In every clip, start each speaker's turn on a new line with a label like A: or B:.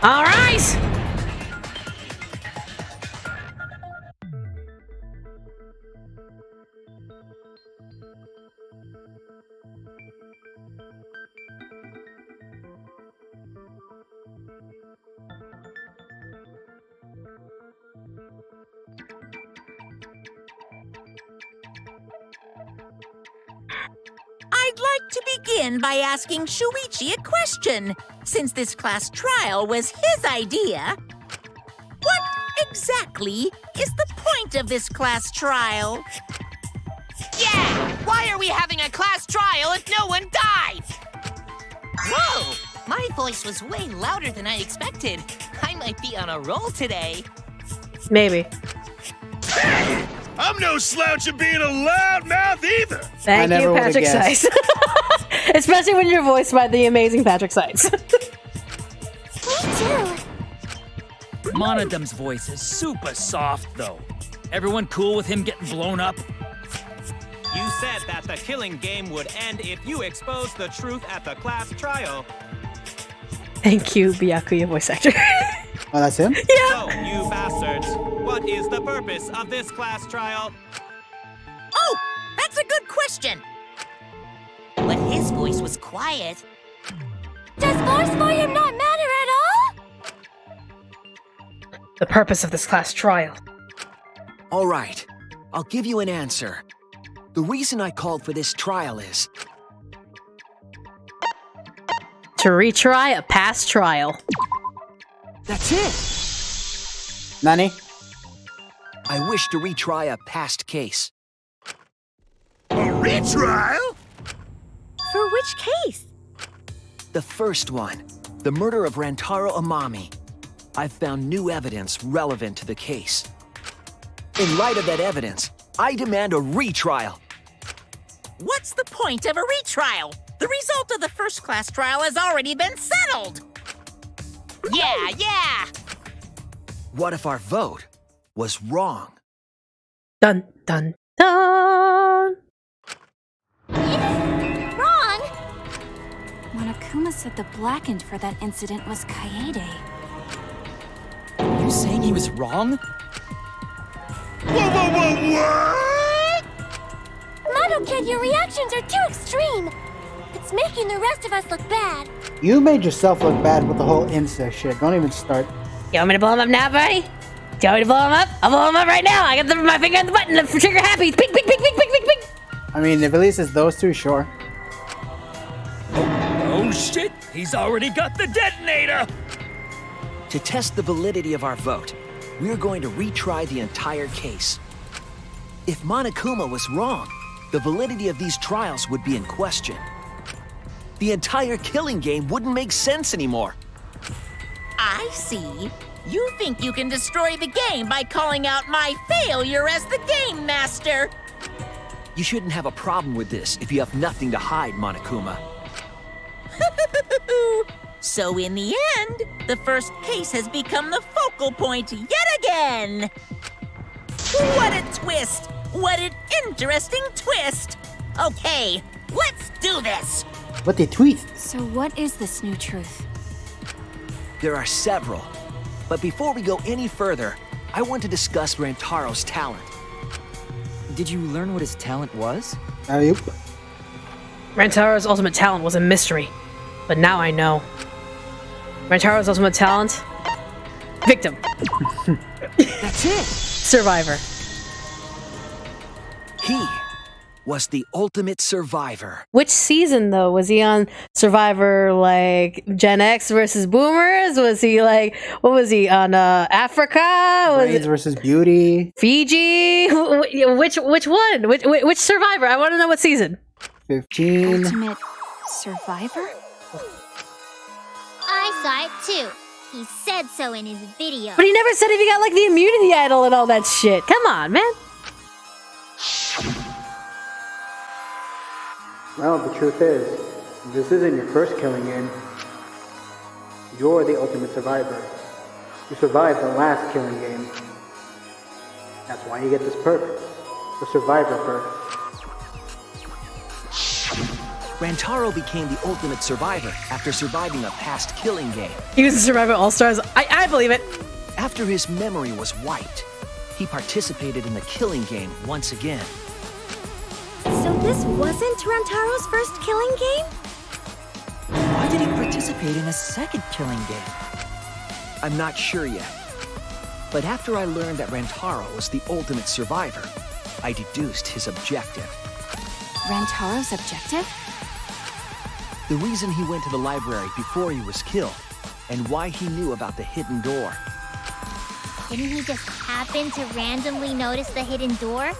A: All right!
B: I'd like to begin by asking Shuichi a question, since this class trial was his idea. What exactly is the point of this class trial?
C: Yeah! Why are we having a class trial if no one died? Whoa! My voice was way louder than I expected. I might be on a roll today.
A: Maybe.
D: Hey! I'm no slouch at being a loudmouth either!
A: Thank you, Patrick Seitz. Especially when you're voiced by the amazing Patrick Seitz.
E: Me too.
F: Monodum's voice is super soft, though. Everyone cool with him getting blown up?
G: You said that the killing game would end if you exposed the truth at the class trial.
A: Thank you, Byakuya voice actor.
H: Oh, that's him?
A: Yeah.
G: So, you bastards, what is the purpose of this class trial?
B: Oh, that's a good question.
C: But his voice was quiet.
E: Does force volume not matter at all?
A: The purpose of this class trial.
I: All right, I'll give you an answer. The reason I called for this trial is...
A: to retry a past trial.
I: That's it!
H: Nani?
I: I wish to retry a past case.
D: A retrial?
E: For which case?
I: The first one, the murder of Rantaro Amami. I've found new evidence relevant to the case. In light of that evidence, I demand a retrial.
B: What's the point of a retrial? The result of the first class trial has already been settled.
C: Yeah!
I: What if our vote was wrong?
A: Dun dun dun!
E: Wrong!
J: Monokuma said the blackened for that incident was Kaede.
F: Are you saying he was wrong?
D: What?
E: Mono Kid, your reactions are too extreme. It's making the rest of us look bad.
H: You made yourself look bad with the whole Insta shit. Don't even start.
A: You want me to blow him up now, buddy? Do you want me to blow him up? I'll blow him up right now. I got my finger on the button. The trigger happy. Ping, ping, ping, ping, ping, ping, ping.
H: I mean, if at least it's those two, sure.
F: Oh shit! He's already got the detonator!
I: To test the validity of our vote, we're going to retry the entire case. If Monokuma was wrong, the validity of these trials would be in question. The entire killing game wouldn't make sense anymore.
B: I see. You think you can destroy the game by calling out my failure as the game master.
I: You shouldn't have a problem with this if you have nothing to hide, Monokuma.
B: So in the end, the first case has become the focal point yet again. What a twist! What an interesting twist! Okay, let's do this!
H: What they tweet?
J: So what is this new truth?
I: There are several. But before we go any further, I want to discuss Rantaro's talent.
F: Did you learn what his talent was?
H: Yep.
A: Rantaro's ultimate talent was a mystery, but now I know. Rantaro's ultimate talent? Victim.
I: That's it!
A: Survivor.
I: He was the ultimate survivor.
A: Which season, though? Was he on Survivor, like, Gen X versus Boomers? Was he, like, what was he, on Africa? Was
H: Brains versus Beauty.
A: Fiji? Which one? Which Survivor? I want to know what season.
H: 15.
J: Ultimate survivor?
E: I saw it too. He said so in his video.
A: But he never said if he got, like, the immunity idol and all that shit. Come on, man.
H: Well, the truth is, this isn't your first killing game. You're the ultimate survivor. You survived the last killing game. That's why you get this perk. The survivor perk.
I: Rantaro became the ultimate survivor after surviving a past killing game.
A: He was a survivor all-stars. I believe it.
I: After his memory was wiped, he participated in the killing game once again.
E: So this wasn't Rantaro's first killing game?
K: Why did he participate in a second killing game?
I: I'm not sure yet. But after I learned that Rantaro was the ultimate survivor, I deduced his objective.
J: Rantaro's objective?
I: The reason he went to the library before he was killed, and why he knew about the hidden door.
E: Didn't he just happen to randomly notice the hidden door?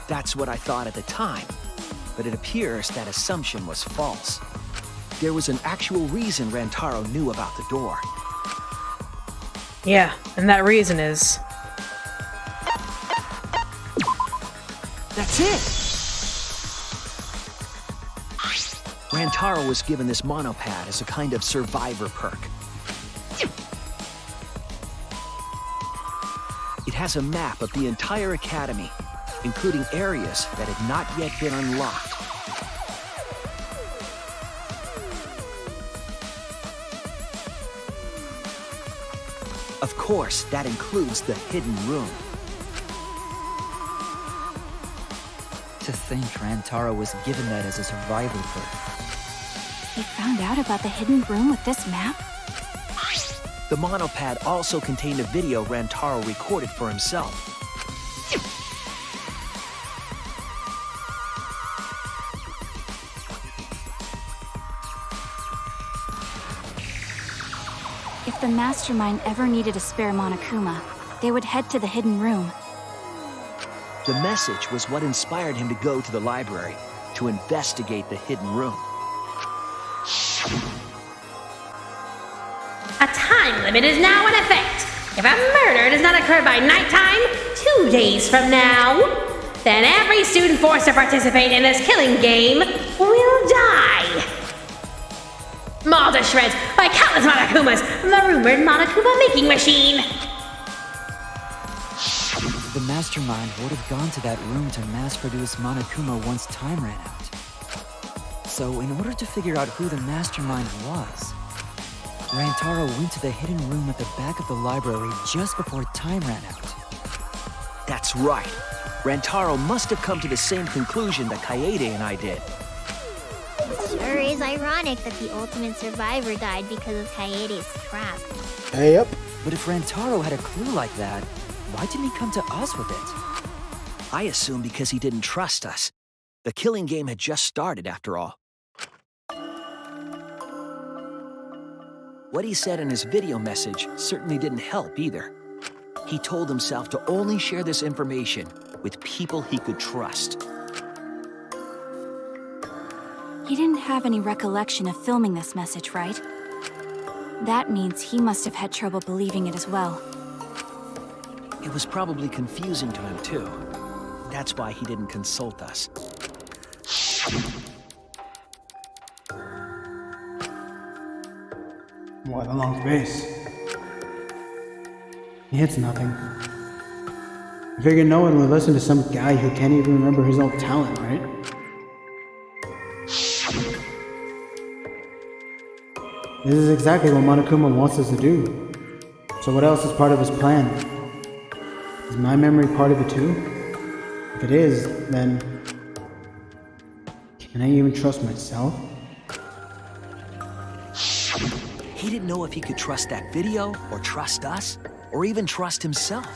I: That's what I thought at the time, but it appears that assumption was false. There was an actual reason Rantaro knew about the door.
A: Yeah, and that reason is...
I: That's it! Rantaro was given this monopad as a kind of survivor perk. It has a map of the entire academy, including areas that had not yet been unlocked. Of course, that includes the hidden room.
K: To think Rantaro was given that as a survivor perk.
J: He found out about the hidden room with this map?
I: The monopad also contained a video Rantaro recorded for himself.
J: If the Mastermind ever needed a spare Monokuma, they would head to the hidden room.
I: The message was what inspired him to go to the library to investigate the hidden room.
L: A time limit is now in effect. If a murder does not occur by nighttime, 2 days from now, then every student forced to participate in this killing game will die. Mauled to shreds by countless Monokumas from the rumored Monokuma making machine.
K: The Mastermind would have gone to that room to mass-produce Monokuma once time ran out. So, in order to figure out who the Mastermind was, Rantaro went to the hidden room at the back of the library just before time ran out.
I: That's right. Rantaro must have come to the same conclusion that KAEDE and I did.
E: It sure is ironic that the ultimate survivor died because of KAEDE's trap.
H: Yep.
K: But if Rantaro had a clue like that, why didn't he come to us with it?
I: I assume because he didn't trust us. The killing game had just started, after all. What he said in his video message certainly didn't help either. He told himself to only share this information with people he could trust.
J: He didn't have any recollection of filming this message, right? That means he must have had trouble believing it as well.
I: It was probably confusing to him, too. That's why he didn't consult us.
H: What, along base? He hits nothing. I figured no one would listen to some guy who can't even remember his own talent, right? This is exactly what Monokuma wants us to do. So what else is part of his plan? Is my memory part of it too? If it is, then... can I even trust myself?
I: He didn't know if he could trust that video, or trust us, or even trust himself.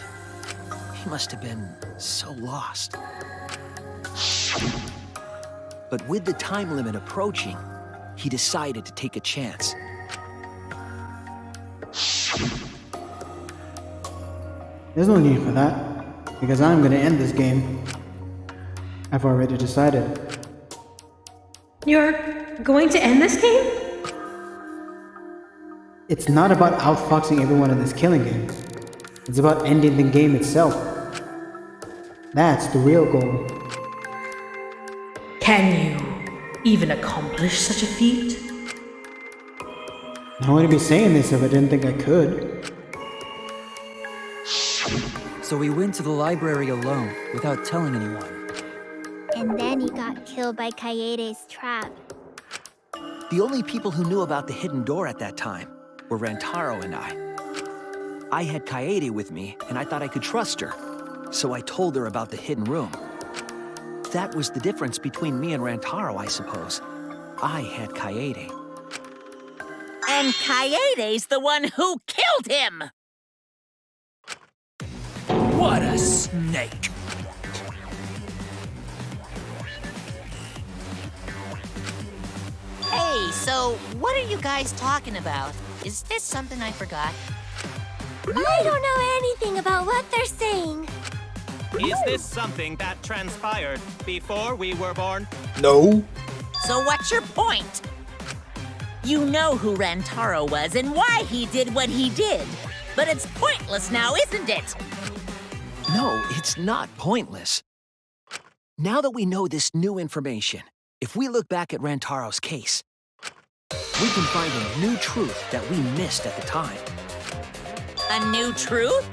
I: He must have been so lost. But with the time limit approaching, he decided to take a chance.
H: There's no need for that, because I'm gonna end this game. I've already decided.
L: You're going to end this game?
H: It's not about outfoxing everyone in this killing game. It's about ending the game itself. That's the real goal.
L: Can you even accomplish such a feat?
H: I wouldn't be saying this if I didn't think I could.
K: So we went to the library alone, without telling anyone.
E: And then he got killed by KAEDE's trap.
I: The only people who knew about the hidden door at that time were Rantaro and I. I had KAEDE with me, and I thought I could trust her, so I told her about the hidden room. That was the difference between me and Rantaro, I suppose. I had KAEDE.
B: And KAEDE's the one who killed him!
F: What a snake!
C: Hey, so what are you guys talking about? Is this something I forgot?
E: I don't know anything about what they're saying.
G: Is this something that transpired before we were born?
D: No.
B: So what's your point? You know who Rantaro was and why he did what he did. But it's pointless now, isn't it?
I: No, it's not pointless. Now that we know this new information, if we look back at Rantaro's case, we can find a new truth that we missed at the time.
B: A new truth?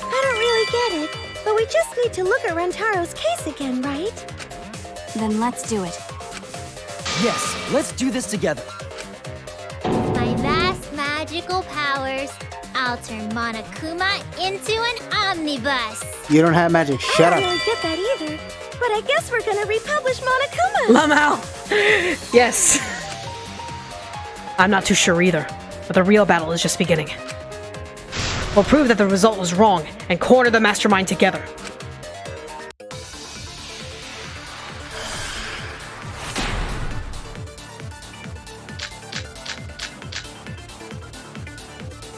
E: I don't really get it, but we just need to look at Rantaro's case again, right?
J: Then let's do it.
K: Yes, let's do this together.
E: My vast magical powers, I'll turn Monokuma into an omnibus.
H: You don't have magic. Shut
E: I
H: up.
E: don't really get that either, but I guess we're gonna republish Monokuma.
L: Lamau! Yes. I'm not too sure either, but the real battle is just beginning. We'll prove that the result was wrong and corner the mastermind together.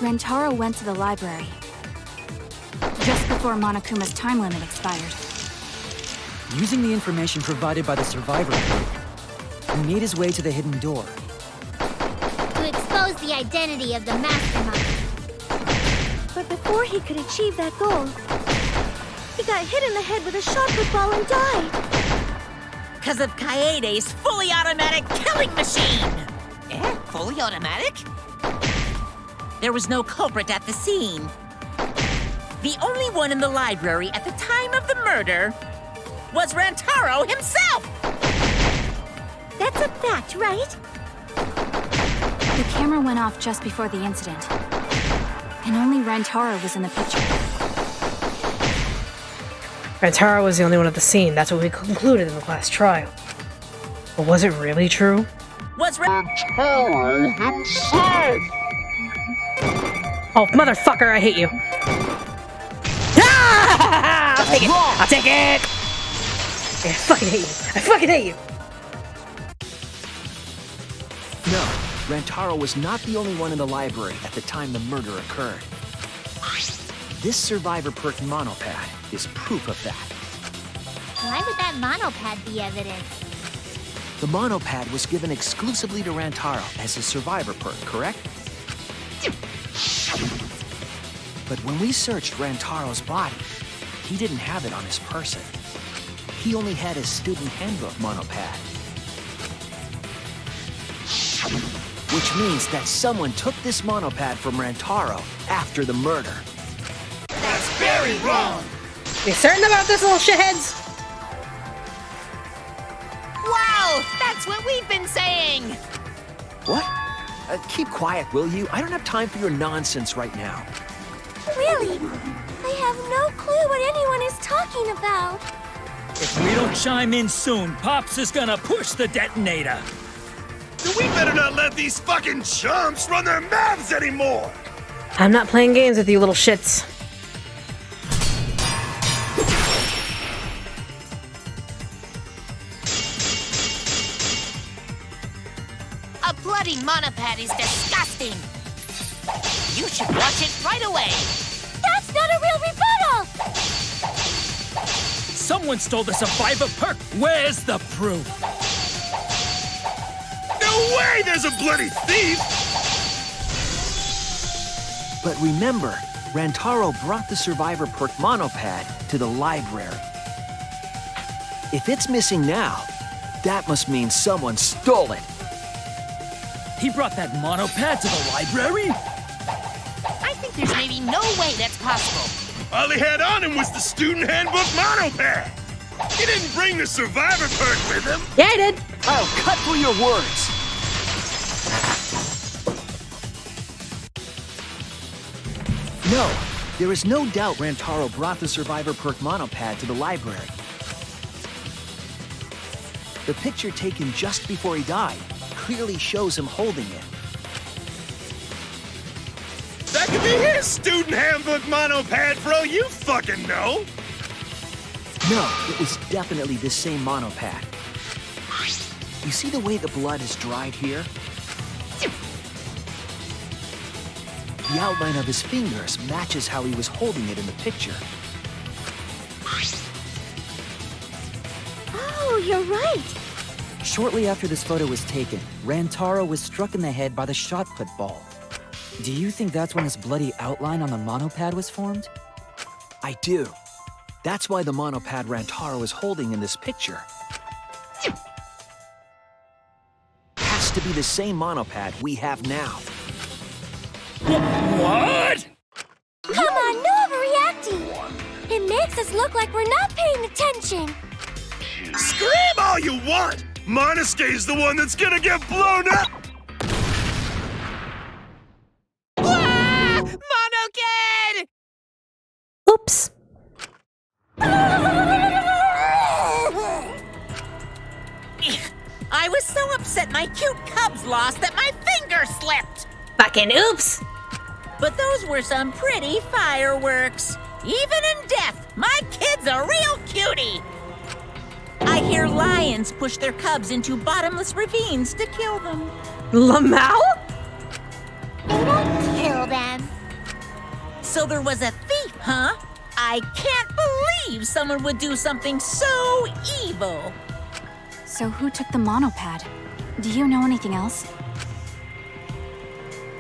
J: Rantaro went to the library just before Monokuma's time limit expired.
K: Using the information provided by the survivor report, he made his way to the hidden door.
E: To expose the identity of the mastermind. But before he could achieve that goal, he got hit in the head with a shot put and died.
B: Because of KAEDE's fully automatic killing machine!
C: Eh? Fully automatic?
B: There was no culprit at the scene. The only one in the library at the time of the murder was Rantaro himself!
E: That's a fact, right?
J: The camera went off just before the incident, and only Rantaro was in the picture.
L: Rantaro was the only one at the scene. That's what we concluded in the last trial. But was it really true?
B: Was
D: Rantaro himself!
L: Oh, motherfucker, I hate you. Ah! I'll take it! I'll take it! I fucking hate you. I fucking hate you!
I: No, Rantaro was not the only one in the library at the time the murder occurred. This survivor perk monopad is proof of that.
E: Why would that monopad be evidence?
I: The monopad was given exclusively to Rantaro as a survivor perk, correct? But when we searched Rantaro's body, he didn't have it on his person. He only had his student handbook monopad. Which means that someone took this monopad from Rantaro after the murder.
C: That's very wrong!
L: You certain about this, little shitheads?
C: Wow! That's what we've been saying!
I: What? Keep quiet, will you? I don't have time for your nonsense right now.
E: Really? I have no clue what anyone is talking about.
F: If we don't chime in soon, Pops is gonna push the detonator.
D: Then we better not let these fucking chumps run their mouths anymore!
L: I'm not playing games with you little shits.
C: A bloody monopad is disgusting! You should watch it right away!
E: That's not a real rebuttal!
F: Someone stole the survivor perk. Where's the proof?
D: No way there's a bloody thief!
I: But remember, Rantaro brought the survivor perk monopad to the library. If it's missing now, that must mean someone stole it.
F: He brought that monopad to the library?
C: I think there's maybe no way that's possible.
D: All he had on him was the student handbook monopad! He didn't bring the survivor perk with him.
A: Yeah, I did.
I: I'll cut through your words. No, there is no doubt Rantaro brought the survivor perk monopad to the library. The picture taken just before he died clearly shows him holding it.
D: That could be his student handbook monopad, bro. You fucking know.
I: No, it was definitely this same monopad. You see the way the blood is dried here? The outline of his fingers matches how he was holding it in the picture.
E: Oh, you're right.
K: Shortly after this photo was taken, Rantaro was struck in the head by the shot put ball. Do you think that's when this bloody outline on the monopad was formed?
I: I do. That's why the monopad Rantaro is holding in this picture has to be the same monopad we have now.
F: What?
E: Come on, no overreacting. It makes us look like we're not paying attention.
D: Scream all you want. Monosuke's the one that's gonna get blown up.
C: Mono Kid!
A: Oops.
B: I was so upset my cute cubs lost that my finger slipped.
L: Fucking oops!
B: But those were some pretty fireworks. Even in death, my kid's a real cutie. I hear lions push their cubs into bottomless ravines to kill them.
L: Lamau?
E: They don't kill them.
B: So there was a thief, huh? I can't believe someone would do something so evil.
J: So who took the monopad? Do you know anything else?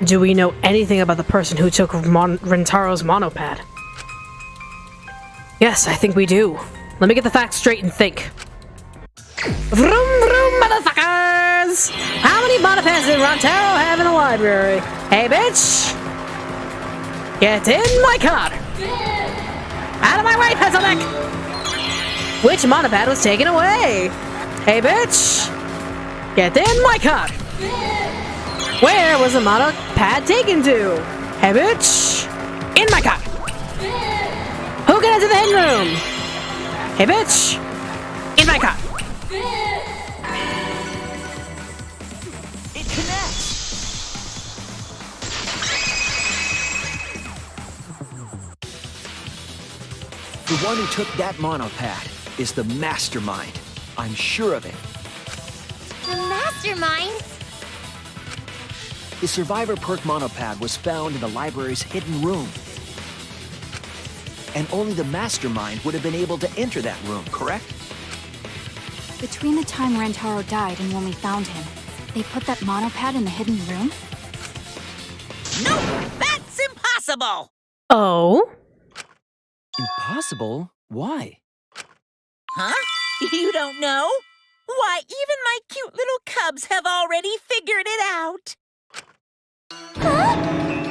A: Do we know anything about the person who took Rentaro's monopad? Yes, I think we do. Let me get the facts straight and think. Vroom vroom, motherfuckers! How many monopads did Rantaro have in the library? Hey, bitch! Get in my car! Out of my way, Pencilneck! Which monopad was taken away? Hey, bitch! Get in my car! Where was the monopad taken to? Hey, bitch! In my car! Who got into the hidden room? Hey, bitch! In my car!
I: It connects! The one who took that monopad is the mastermind. I'm sure of it.
E: The mastermind?
I: The survivor perk monopad was found in the library's hidden room. And only the mastermind would have been able to enter that room, correct?
J: Between the time Rantaro died and when we found him, they put that monopad in the hidden room?
B: Nope, that's impossible.
A: Oh?
K: Impossible? Why?
B: Huh? You don't know? Why, even my cute little cubs have already figured it out.
E: Huh?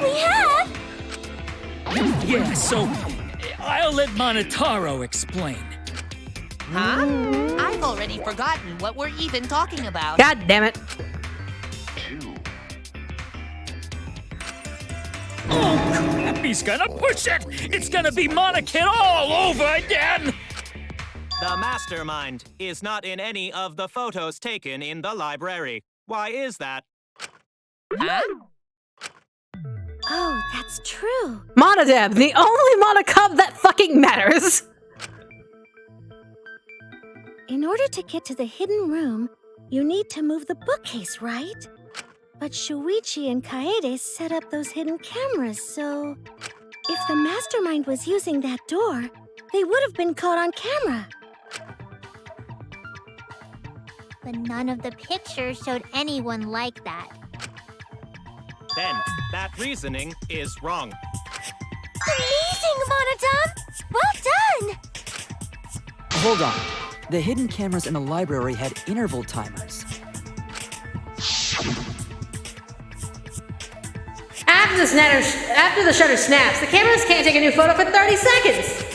E: We have?
F: Yeah, so I'll let Monotaro explain.
C: Huh? I've already forgotten what we're even talking about.
A: God damn it.
F: Oh, crap, he's gonna push it! It's gonna be Monokid all over again!
G: The mastermind is not in any of the photos taken in the library. Why is that?
C: Huh?
E: Oh, that's true.
A: Monodeb, the only monocub that fucking matters!
E: In order to get to the hidden room, you need to move the bookcase, right? But Shuichi and KAEDE set up those hidden cameras, so... If the mastermind was using that door, they would have been caught on camera.
M: But none of the pictures showed anyone like that.
G: Then, that reasoning is wrong.
E: Amazing, Monodum! Well done!
K: Hold on. The hidden cameras in the library had interval timers.
L: After the shutter snaps, the cameras can't take a new photo for 30 seconds.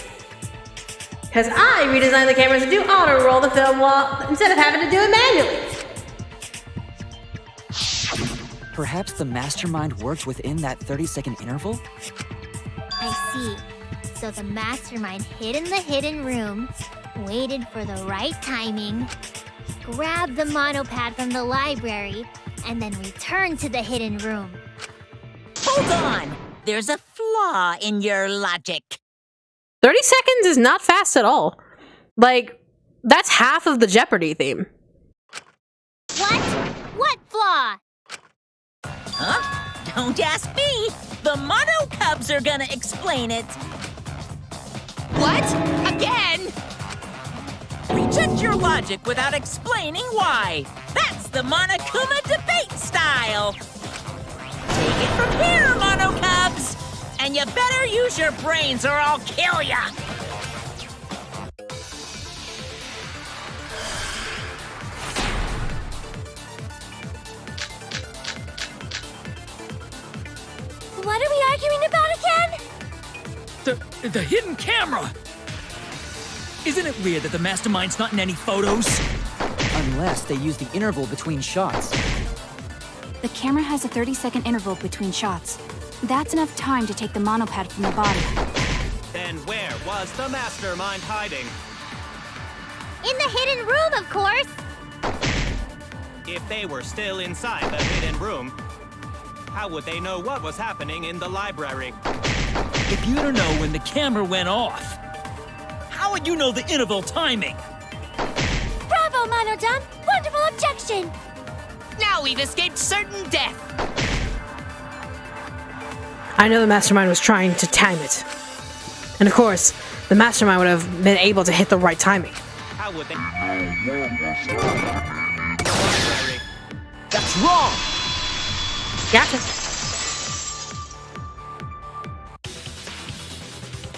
L: Because I redesigned the cameras to do auto-roll the film instead of having to do it manually.
K: Perhaps the mastermind worked within that 30-second interval?
M: I see. So the mastermind hid in the hidden room, waited for the right timing, grabbed the monopad from the library, and then returned to the hidden room.
B: Hold on! There's a flaw in your logic.
A: 30 seconds is not fast at all. Like, that's half of the Jeopardy theme.
M: What? What flaw?
B: Huh? Don't ask me! The Mono Cubs are gonna explain it!
C: What? Again?
B: Reject your logic without explaining why! That's the Monokuma debate style! Take it from here, Mono Cubs! And you better use your brains or I'll kill ya!
E: What are we arguing about again?
F: The hidden camera! Isn't it weird that the mastermind's not in any photos?
K: Unless they use the interval between shots.
J: The camera has a 30-second interval between shots. That's enough time to take the monopad from the body.
G: Then where was the mastermind hiding?
M: In the hidden room, of course!
G: If they were still inside the hidden room, how would they know what was happening in the library?
F: If you don't know when the camera went off, how would you know the interval timing?
E: Bravo, Monodon! Wonderful objection!
C: Now we've escaped certain death.
A: I know the mastermind was trying to time it. And of course, the mastermind would have been able to hit the right timing.
G: How would they?
I: That's wrong!
A: Gotcha.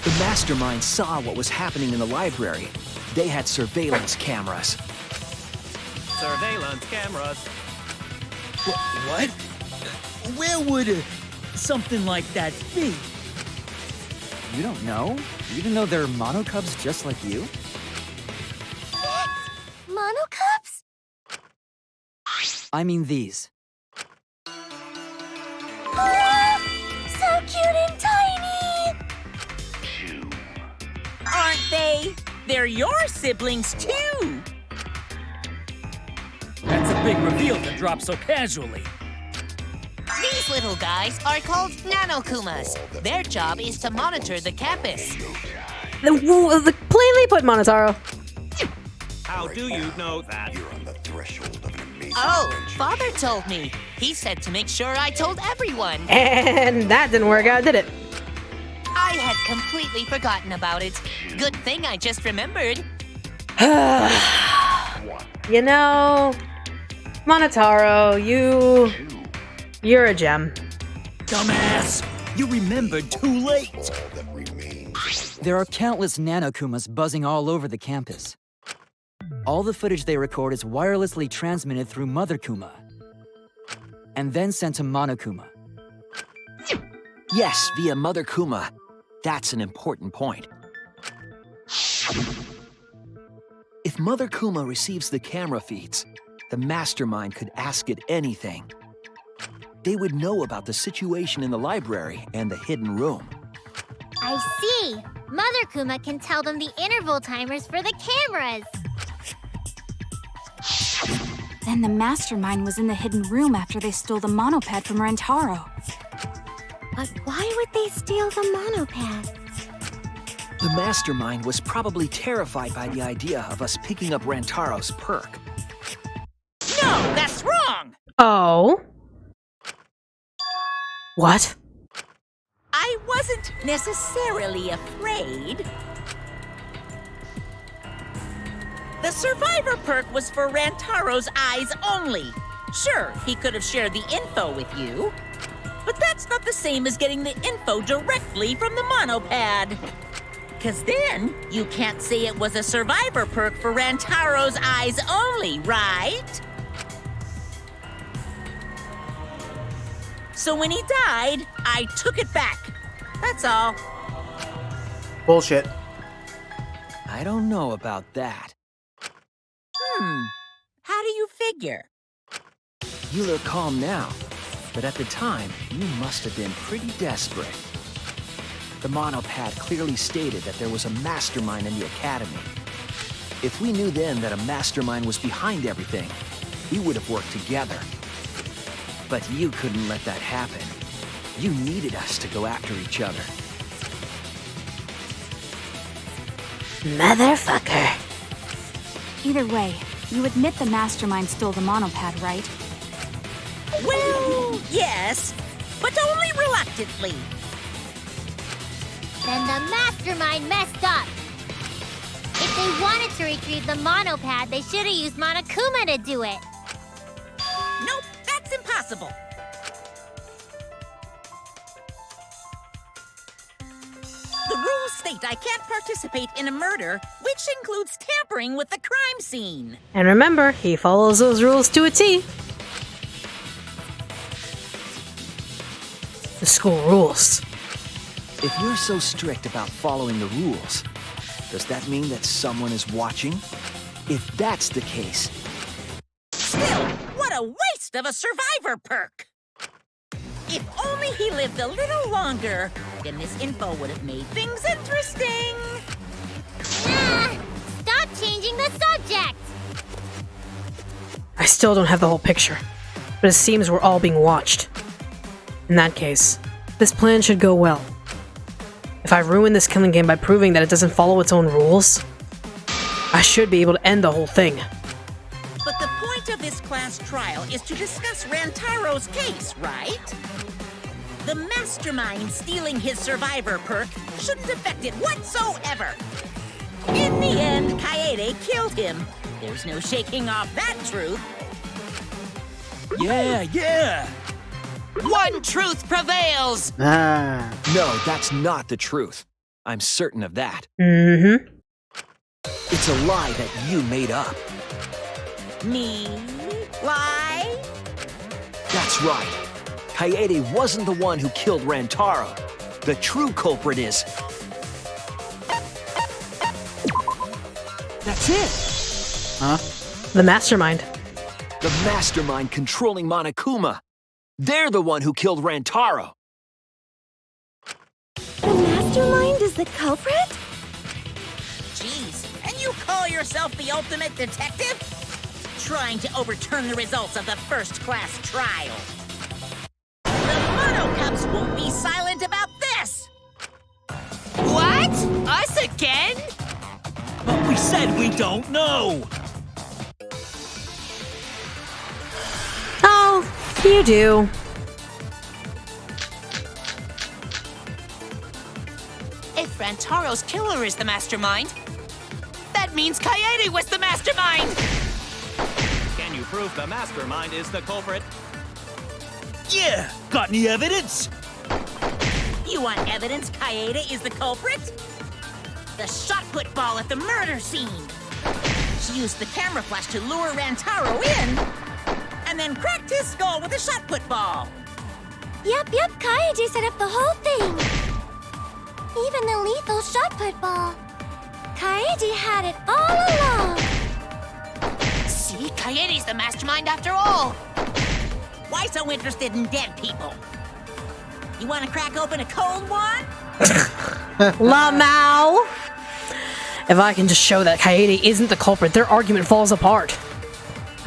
I: The mastermind saw what was happening in the library. They had surveillance cameras.
G: Surveillance cameras.
F: What? Where would something like that be?
K: You don't know? You didn't know they're mono cubs just like you?
E: Mono Cubs?
K: I mean these.
E: Oh, so cute and tiny!
B: Aren't they? They're your siblings, too!
F: That's a big reveal to drop so casually.
C: These little guys are called Nanokumas. Their job is to monitor the campus.
A: Plainly put, Monotaro.
G: How do you know that?
C: Oh, Father told me. He said to make sure I told everyone.
A: And that didn't work out, did it?
C: I had completely forgotten about it. Good thing I just remembered.
A: You know, Monotaro, you're a gem.
F: Dumbass! You remembered too late!
K: There are countless Nanokumas buzzing all over the campus. All the footage they record is wirelessly transmitted through Mother Kuma, and then sent to Monokuma.
I: Yes, via Mother Kuma. That's an important point. If Mother Kuma receives the camera feeds, the mastermind could ask it anything. They would know about the situation in the library and the hidden room.
M: I see. Mother Kuma can tell them the interval timers for the cameras.
J: Then the mastermind was in the hidden room after they stole the monopad from Rentaro.
E: But why would they steal the monopad?
I: The mastermind was probably terrified by the idea of us picking up Rantaro's perk.
B: No, that's wrong!
A: Oh? What?
B: I wasn't necessarily afraid. The survivor perk was for Rantaro's eyes only. Sure, he could have shared the info with you, but that's not the same as getting the info directly from the monopad. Because then, you can't say it was a survivor perk for Rantaro's eyes only, right? So when he died, I took it back. That's all.
H: Bullshit.
I: I don't know about that.
B: How do you figure?
I: You look calm now, but at the time, you must have been pretty desperate. The monopad clearly stated that there was a mastermind in the academy. If we knew then that a mastermind was behind everything, we would have worked together. But you couldn't let that happen. You needed us to go after each other.
A: Motherfucker.
J: Either way, you admit the mastermind stole the monopad, right?
B: Well, yes, but only reluctantly.
M: Then the mastermind messed up. If they wanted to retrieve the monopad, they should have used Monokuma to do it.
B: Nope, that's impossible. The rules state I can't participate in a murder, which includes tampering with the crime scene.
A: And remember, he follows those rules to a T. The school rules.
I: If you're so strict about following the rules, does that mean that someone is watching? If that's the case...
B: Still, what a waste of a survivor perk! If only he lived a little longer, then this info would have made things interesting.
M: Stop changing the subject!
A: I still don't have the whole picture, but it seems we're all being watched. In that case, this plan should go well. If I ruin this killing game by proving that it doesn't follow its own rules, I should be able to end the whole thing.
B: But the point of this class trial is to discuss Rantaro's case, right? The mastermind stealing his survivor perk shouldn't affect it whatsoever. In the end, KAEDE killed him. There's no shaking off that truth.
F: Yeah!
C: One truth prevails!
I: No, that's not the truth. I'm certain of that.
A: Mm-hmm.
I: It's a lie that you made up.
B: Me? Lie?
I: That's right. KAEDE wasn't the one who killed Rantaro. The true culprit is... That's it!
H: Huh?
A: The mastermind.
I: The mastermind controlling Monokuma. They're the one who killed Rantaro.
E: The mastermind is the culprit?
B: Jeez, and you call yourself the ultimate detective? Trying to overturn the results of the first class trial. The Mono Cups won't be silent about this!
C: What? Us again?
F: But we said we don't know!
A: Oh, you do.
C: If Rantaro's killer is the mastermind, that means KAEDE was the mastermind!
G: Can you prove the mastermind is the culprit?
F: Yeah! Got any evidence?
B: You want evidence KAEDE is the culprit? The shot put ball at the murder scene. She used the camera flash to lure Rantaro in, and then cracked his skull with a shot put ball.
E: Yep, KAEDE set up the whole thing. Even the lethal shot put ball. KAEDE had it all along.
C: See, KAEDE's the mastermind after all.
B: Why so interested in dead people? You want to crack open a cold one?
A: Lamau! If I can just show that KAEDE isn't the culprit, their argument falls apart.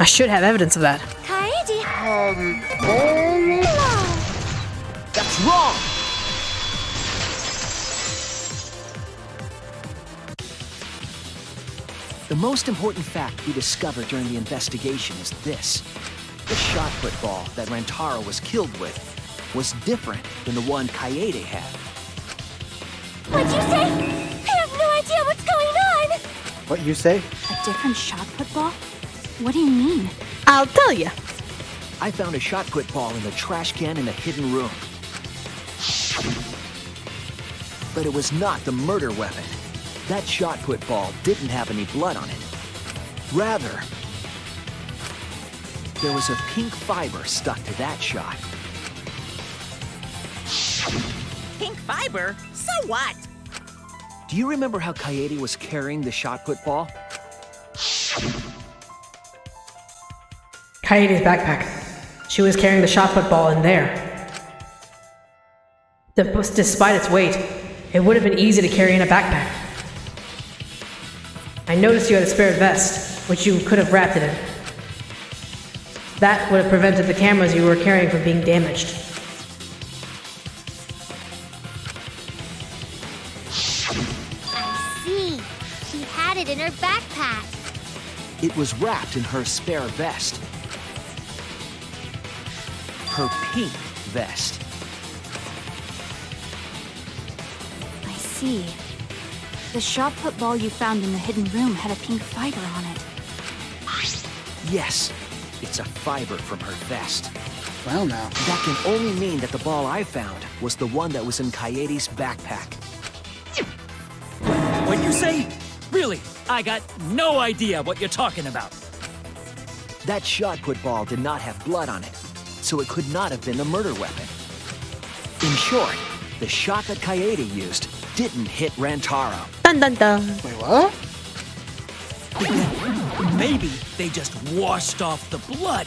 A: I should have evidence of that.
E: KAEDE had it all along.
I: That's wrong! The most important fact we discovered during the investigation is this. The shot put ball that Rantaro was killed with was different than the one KAEDE had.
E: What'd you say? I have no idea what's going on!
H: What you say?
J: A different shot put ball? What do you mean?
A: I'll tell you.
I: I found a shot put ball in the trash can in the hidden room. But it was not the murder weapon. That shot put ball didn't have any blood on it. Rather, there was a pink fiber stuck to that shot.
B: Pink fiber? So what?
I: Do you remember how KAEDE was carrying the shot put ball?
A: KAEDE's backpack. She was carrying the shot put ball in there. Despite its weight, it would have been easy to carry in a backpack. I noticed you had a spare vest, which you could have wrapped it in. That would have prevented the cameras you were carrying from being damaged.
M: I see. She had it in her backpack.
I: It was wrapped in her spare vest. Her pink vest.
J: I see. The shot put ball you found in the hidden room had a pink fiber on it.
I: Yes, it's a fiber from her vest.
H: Well now.
I: That can only mean that the ball I found was the one that was in KAEDE's backpack.
F: What'd you say? Really? I got no idea what you're talking about.
I: That shot put ball did not have blood on it, so it could not have been a murder weapon. In short, the shot that KAEDE used didn't hit Rantaro.
A: Dun dun dun.
H: Wait, what?
F: Maybe they just washed off the blood.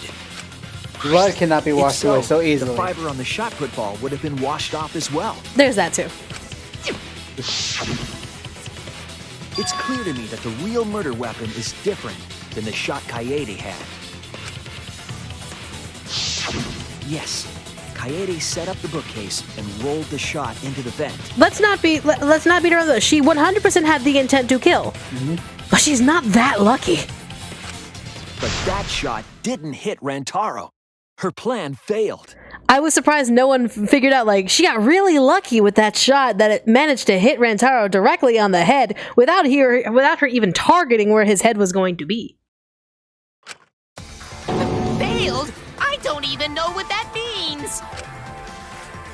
H: Blood cannot be washed away so easily.
I: The fiber on the shot put ball would have been washed off as well.
A: There's that too.
I: It's clear to me that the real murder weapon is different than the shot KAEDE had. Yes, KAEDE set up the bookcase and rolled the shot into the vent.
A: Let's not beat around this. She 100% had the intent to kill. But she's not that lucky.
I: But that shot didn't hit Rantaro. Her plan failed.
A: I was surprised no one figured out, like, she got really lucky with that shot that it managed to hit Rantaro directly on the head without her even targeting where his head was going to be.
C: Failed? I don't even know what that means!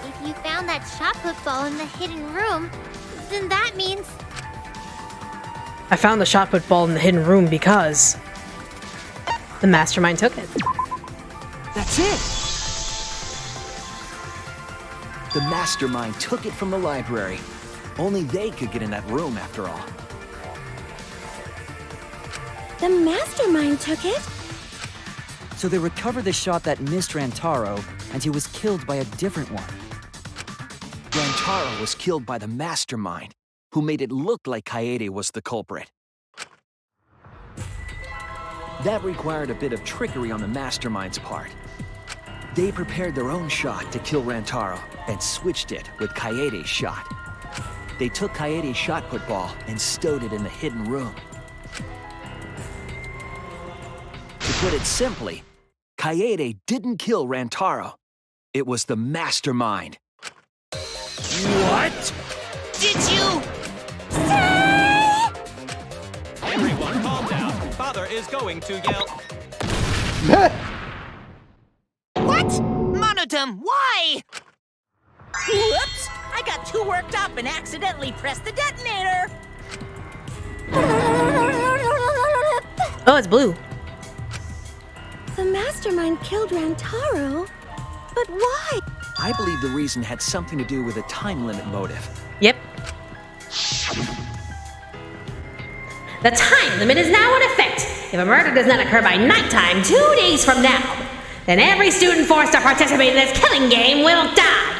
M: If you found that shot put ball in the hidden room, then that means...
A: I found the shot put ball in the hidden room because the mastermind took it.
I: That's it! The mastermind took it from the library. Only they could get in that room after all.
E: The mastermind took it?
K: So they recovered the shot that missed Rantaro, and he was killed by a different one.
I: Rantaro was killed by the mastermind, who made it look like KAEDE was the culprit. That required a bit of trickery on the mastermind's part. They prepared their own shot to kill Rantaro and switched it with KAEDE's shot. They took KAEDE's shot put ball and stowed it in the hidden room. To put it simply, KAEDE didn't kill Rantaro. It was the mastermind.
F: What?
C: Did you?
G: Everyone calm down. Father is going to yell.
C: What? Monodum, why?
B: Whoops! I got too worked up and accidentally pressed the detonator!
A: Oh, it's blue.
E: The mastermind killed Rantaro? But why?
I: I believe the reason had something to do with a time limit motive.
A: Yep.
L: The time limit is now in effect. If a murder does not occur by nighttime 2 days from now, then every student forced to participate in this killing game will die.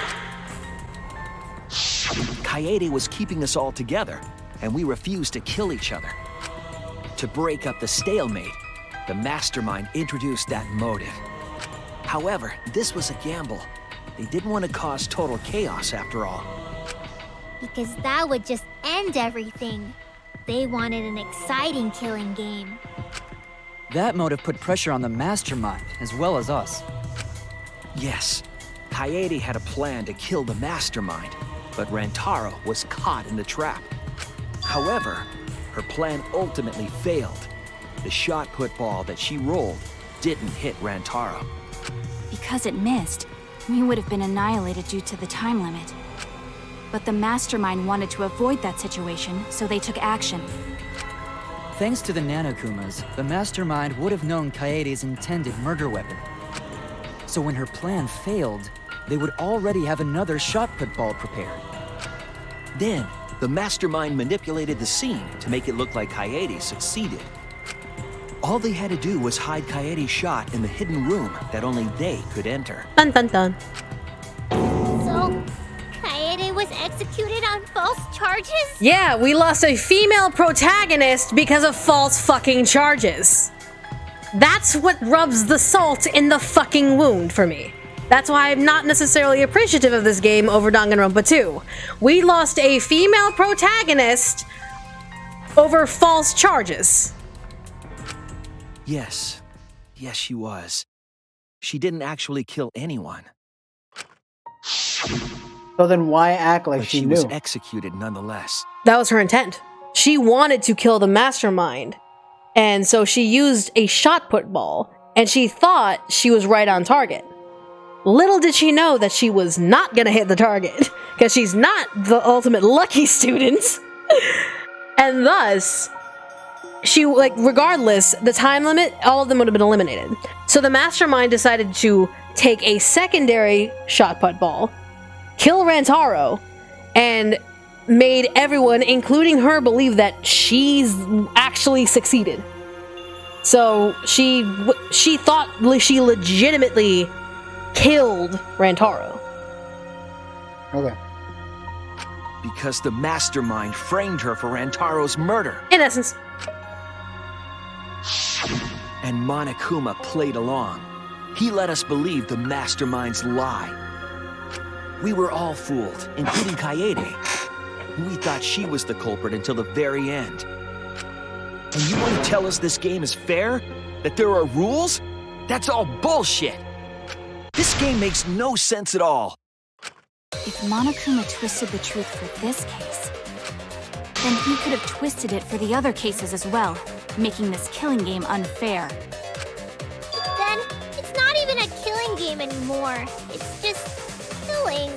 I: KAEDE was keeping us all together, and we refused to kill each other. To break up the stalemate, the mastermind introduced that motive. However, this was a gamble. They didn't want to cause total chaos after all.
M: Because that would just end everything. They wanted an exciting killing game.
K: That motive put pressure on the mastermind, as well as us.
I: Yes, KAEDE had a plan to kill the mastermind, but Rantaro was caught in the trap. However, her plan ultimately failed. The shot put ball that she rolled didn't hit Rantaro.
J: Because it missed, we would have been annihilated due to the time limit. But the mastermind wanted to avoid that situation, so they took action.
K: Thanks to the Nanokumas, the mastermind would have known KAEDE's intended murder weapon. So when her plan failed, they would already have another shot put ball prepared.
I: Then, The mastermind manipulated the scene to make it look like KAEDE succeeded. All they had to do was hide KAEDE's shot in the hidden room that only they could enter.
A: Dun dun dun.
M: So, KAEDE was executed on false charges?
A: Yeah, we lost a female protagonist because of false fucking charges. That's what rubs the salt in the fucking wound for me. That's why I'm not necessarily appreciative of this game over Danganronpa 2. We lost a female protagonist over false charges.
I: Yes. Yes, she was. She didn't actually kill anyone.
H: So then why act like
I: But
H: she
I: she
H: knew?
I: was executed nonetheless.
A: That was her intent. She wanted to kill the mastermind. And so she used a shot put ball, and she thought she was right on target. Little did she know that she was not gonna hit the target, because she's not the ultimate lucky student. And thus, she, like, regardless, the time limit, all of them would have been eliminated. So the mastermind decided to take a secondary shot put ball, kill Rantaro, and made everyone, including her, believe that she's actually succeeded. So she thought she legitimately killed Rantaro.
H: Okay.
I: Because the mastermind framed her for Rantaro's murder.
A: In essence.
I: And Monokuma played along. He let us believe the mastermind's lie. We were all fooled, including KAEDE. We thought she was the culprit until the very end. And you want to tell us this game is fair? That there are rules? That's all bullshit! This game makes no sense at all.
J: If Monokuma twisted the truth for this case, then he could have twisted it for the other cases as well, making this killing game unfair.
M: Then, it's not even a killing game anymore. It's just killing.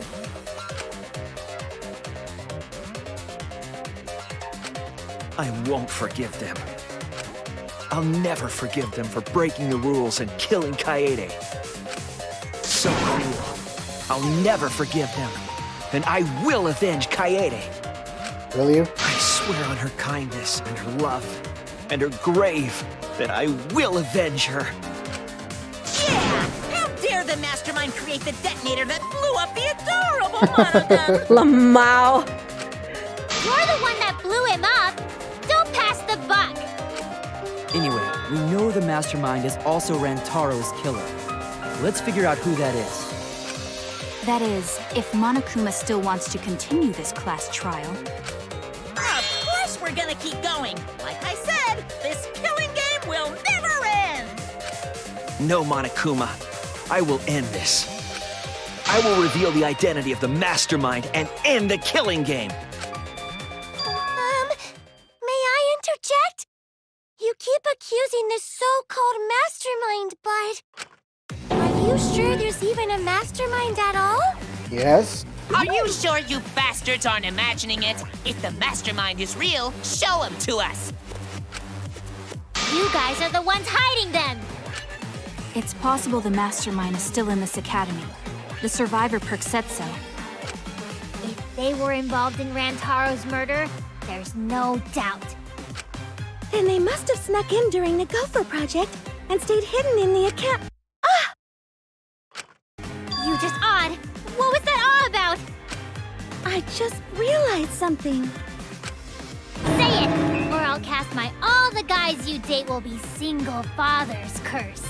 I: I won't forgive them. I'll never forgive them for breaking the rules and killing KAEDE. So cruel. I'll never forgive them. And I will avenge KAEDE.
H: Will you?
I: I swear on her kindness and her love and her grave that I will avenge her.
B: Yeah! How dare the mastermind create the detonator that blew up the adorable Monogram?
A: Lamau.
M: You're the one that blew him up. Don't pass the buck.
K: Anyway, we know the mastermind is also Rantaro's killer. Let's figure out who that is.
J: That is, if Monokuma still wants to continue this class trial.
B: Of course we're gonna keep going. Like I said, this killing game will never end.
I: No, Monokuma. I will end this. I will reveal the identity of the mastermind and end the killing game.
M: May I interject? You keep accusing this so-called mastermind, but... Are you sure there's even a mastermind at all?
H: Yes.
C: Are you sure you bastards aren't imagining it? If the mastermind is real, show him to us.
M: You guys are the ones hiding them.
J: It's possible the mastermind is still in this academy. The survivor perk said so.
M: If they were involved in Rantaro's murder, there's no doubt.
E: Then they must have snuck in during the Gopher Project and stayed hidden in the account. Ah!
M: You just odd. What was that all about?
E: I just realized something.
M: Say it, or I'll cast my all the guys you date will be single fathers curse.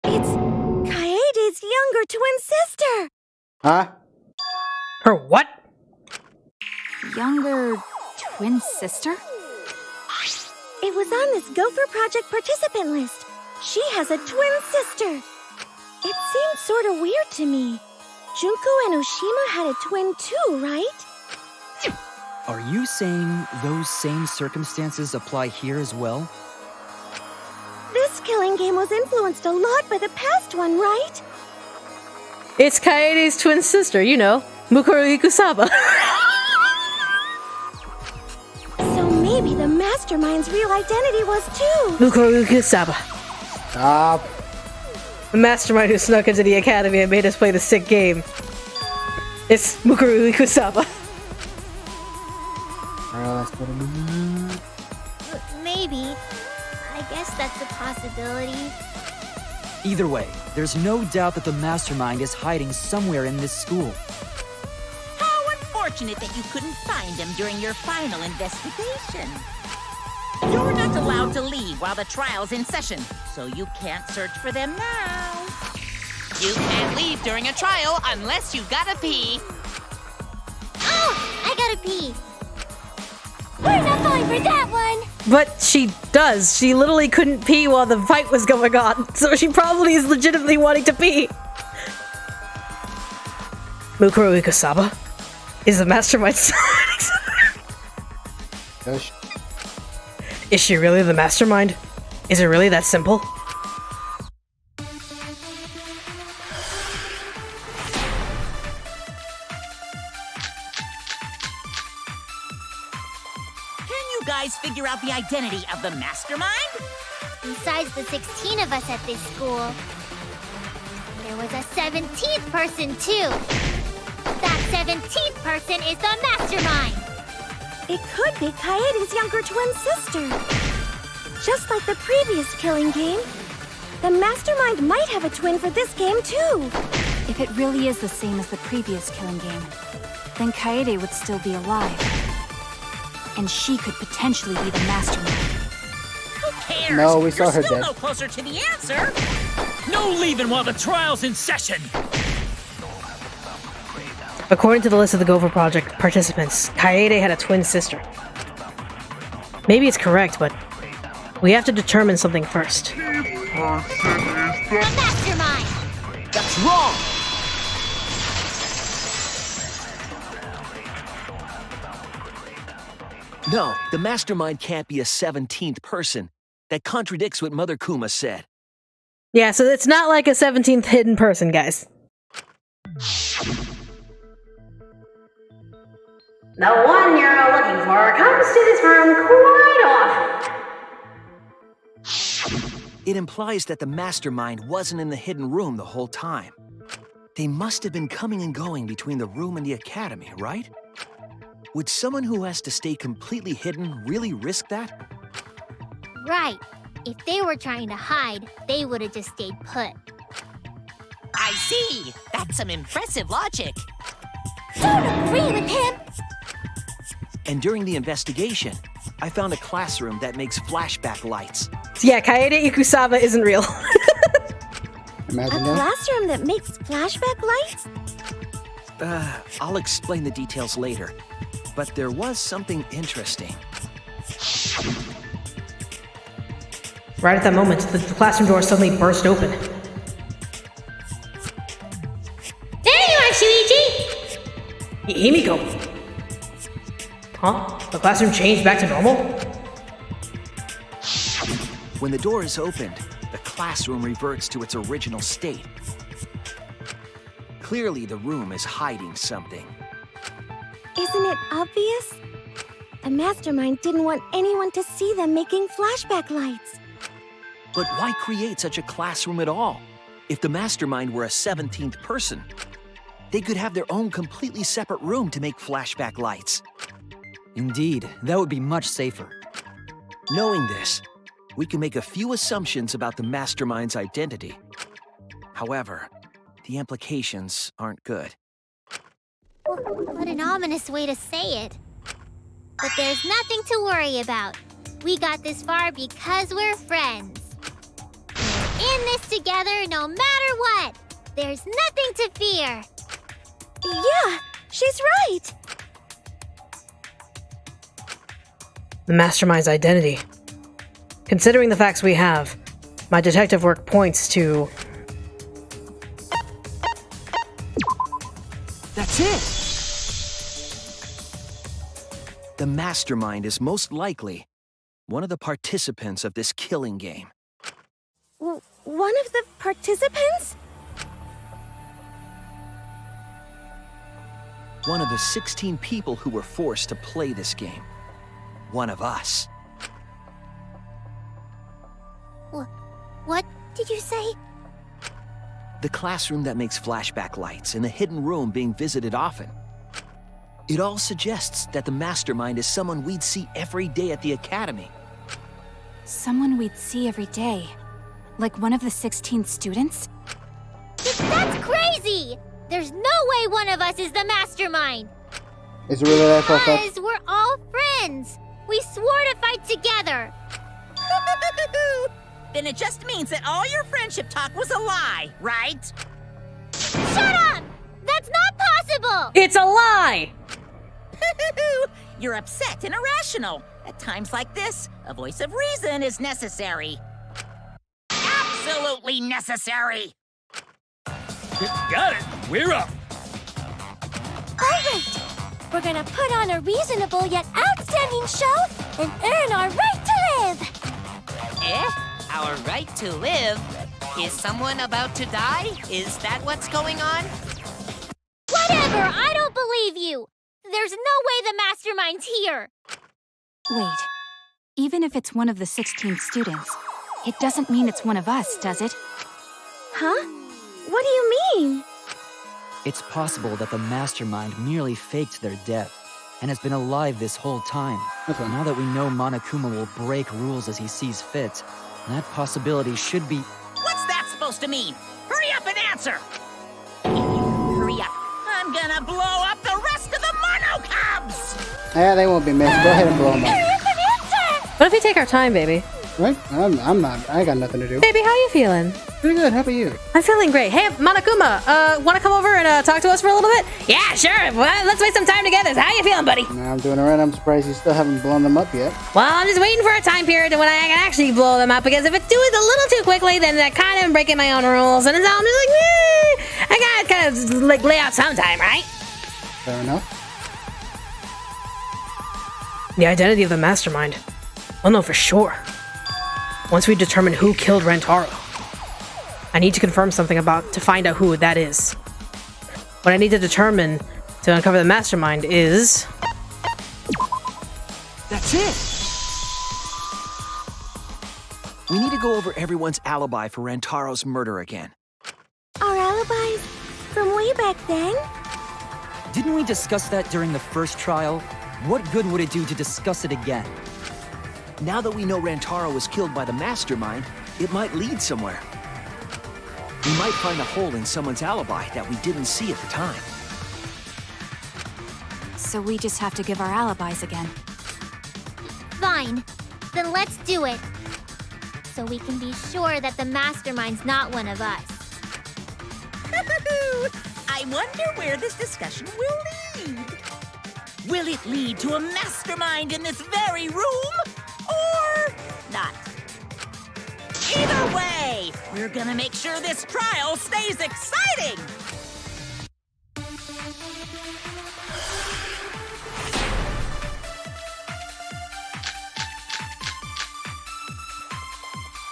E: It's KAEDE's younger twin sister.
H: Huh?
A: Her what?
J: Younger twin sister?
E: It was on this Gopher Project participant list. She has a twin sister. It seemed sort of weird to me. Junko and Oshima had a twin too, right?
K: Are you saying those same circumstances apply here as well?
E: This killing game was influenced a lot by the past one, right?
A: It's KAEDE's twin sister, you know, Mukuro Ikusaba.
E: So maybe the mastermind's real identity was too.
A: Mukuro Ikusaba.
H: Stop.
A: The mastermind who snuck into the academy and made us play the sick game. It's Mukuro Ikusaba.
H: That's what I mean.
M: Maybe. I guess that's a possibility.
K: Either way, there's no doubt that the mastermind is hiding somewhere in this school.
B: How unfortunate that you couldn't find him during your final investigation. You're not allowed to leave while the trial's in session, so you can't search for them now.
C: You can't leave during a trial unless you gotta pee.
M: Oh, I gotta pee. We're not falling for that one.
A: But she does. She literally couldn't pee while the fight was going on, so she probably is legitimately wanting to pee. Mukuro Ikusaba is the mastermind. Is she really the mastermind? Is it really that simple?
B: Figure out the identity of the mastermind?
M: Besides the 16 of us at this school, there was a 17th person too. That 17th person is the mastermind.
E: It could be Kaede's younger twin sister. Just like the previous killing game, the mastermind might have a twin for this game too.
J: If it really is the same as the previous killing game, then Kaede would still be alive. And she could potentially be the mastermind.
B: Who cares?
H: No, we saw her
B: You're still
H: dead.
B: no closer to the answer.
F: No leaving while the trial's in session!
A: According to the list of the Gopher Project participants, Kaede had a twin sister. Maybe it's correct, but we have to determine something first.
M: The mastermind!
I: That's wrong! No, the mastermind can't be a 17th person. That contradicts what Mother Kuma said.
A: Yeah, so it's not like a 17th hidden person, guys.
L: The one you're all looking for comes to this room quite often.
I: It implies that the mastermind wasn't in the hidden room the whole time. They must have been coming and going between the room and the academy, right? Would someone who has to stay completely hidden really risk that?
M: Right. If they were trying to hide, they would have just stayed put.
C: I see. That's some impressive logic.
M: Don't agree with him!
I: And during the investigation, I found a classroom that makes flashback lights.
A: Yeah, Kaede Ikusaba isn't real.
H: Imagine
E: A
H: that.
E: classroom that makes flashback lights?
I: I'll explain the details later. But there was something interesting.
A: Right at that moment, the classroom door suddenly burst open.
L: There you are, Shuichi!
A: Himiko! Huh? The classroom changed back to normal?
I: When the door is opened, the classroom reverts to its original state. Clearly, the room is hiding something.
E: Isn't it obvious? The mastermind didn't want anyone to see them making flashback lights.
I: But why create such a classroom at all? If the mastermind were a 17th person, they could have their own completely separate room to make flashback lights.
K: Indeed, that would be much safer.
I: Knowing this, we can make a few assumptions about the mastermind's identity. However, the implications aren't good.
M: What an ominous way to say it. But there's nothing to worry about. We got this far because we're friends. We're in this together no matter what. There's nothing to fear.
E: Yeah, she's right.
A: The mastermind's identity. Considering the facts we have, my detective work points to...
I: That's it! The mastermind is most likely one of the participants of this killing game.
E: One of the participants?
I: One of the 16 people who were forced to play this game. One of us.
M: What did you say?
I: The classroom that makes flashback lights in the hidden room being visited often. It all suggests that the mastermind is someone we'd see every day at the academy.
J: Someone we'd see every day. Like one of the 16 students?
M: That's crazy! There's no way one of us is the mastermind!
H: Is it really that far fetched?
M: Because we're all friends! We swore to fight together!
B: Then it just means that all your friendship talk was a lie, right?
M: Shut up! That's not possible!
A: It's a lie!
B: You're upset and irrational. At times like this, a voice of reason is necessary. Absolutely necessary!
F: Got it. We're up.
E: Alright! We're gonna put on a reasonable yet outstanding show and earn our right to live!
C: Eh? Our right to live? Is someone about to die? Is that what's going on?
M: Whatever! I don't believe you! There's no way the mastermind's here!
J: Wait. Even if it's one of the 16 students, it doesn't mean it's one of us, does it?
E: Huh? What do you mean?
K: It's possible that the mastermind merely faked their death and has been alive this whole time.
H: Okay.
K: Now that we know Monokuma will break rules as he sees fit, that possibility should be...
B: What's that supposed to mean? Hurry up and answer! If you hurry up, I'm gonna blow up the rest of the Mono Cubs!
H: Yeah, they won't be missed. Go ahead and blow them up.
M: Hurry up and answer!
A: What if we take our time, baby?
H: Right? I'm not. I got nothing to do.
A: Baby, how you feeling?
H: Pretty good. How about you?
A: I'm feeling great. Hey, Monokuma, wanna come over and talk to us for a little bit? Yeah, sure. Well, let's waste some time together. How you feeling, buddy?
H: Nah, I'm doing alright. I'm surprised you still haven't blown them up yet.
A: Well, I'm just waiting for a time period when I can actually blow them up, because if it's doing it a little too quickly, then I kind of am breaking my own rules, and so I'm just like, I gotta kind of like lay out some time, right?
H: Fair enough.
A: The identity of the mastermind. We'll know for sure. Once we determine who killed Rentaro. I need to confirm something to find out who that is. What I need to determine to uncover the mastermind is...
I: That's it! We need to go over everyone's alibi for Rantaro's murder again.
E: Our alibis from way back then?
K: Didn't we discuss that during the first trial? What good would it do to discuss it again?
I: Now that we know Rantaro was killed by the mastermind, it might lead somewhere. We might find a hole in someone's alibi that we didn't see at the time.
J: So we just have to give our alibis again.
M: Fine. Then let's do it. So we can be sure that the mastermind's not one of us.
B: I wonder where this discussion will lead. Will it lead to a mastermind in this very room? Or not? Either way, we're gonna make sure this trial stays exciting!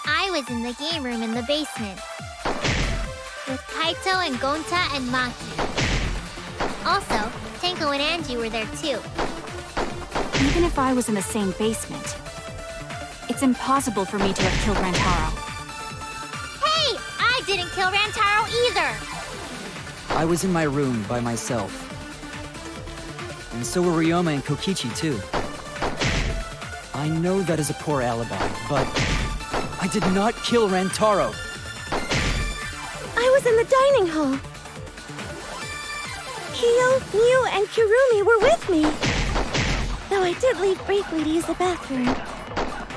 M: I was in the game room in the basement. With Kaito and Gonta and Maki. Also, Tenko and Angie were there too.
J: Even if I was in the same basement, it's impossible for me to have killed Rantaro.
M: Hey! I didn't kill Rantaro either!
K: I was in my room by myself. And so were Ryoma and Kokichi too. I know that is a poor alibi, but I did not kill Rantaro.
E: I was in the dining hall. Kyo, Miu, and Kirumi were with me. Though I did leave briefly to use the bathroom.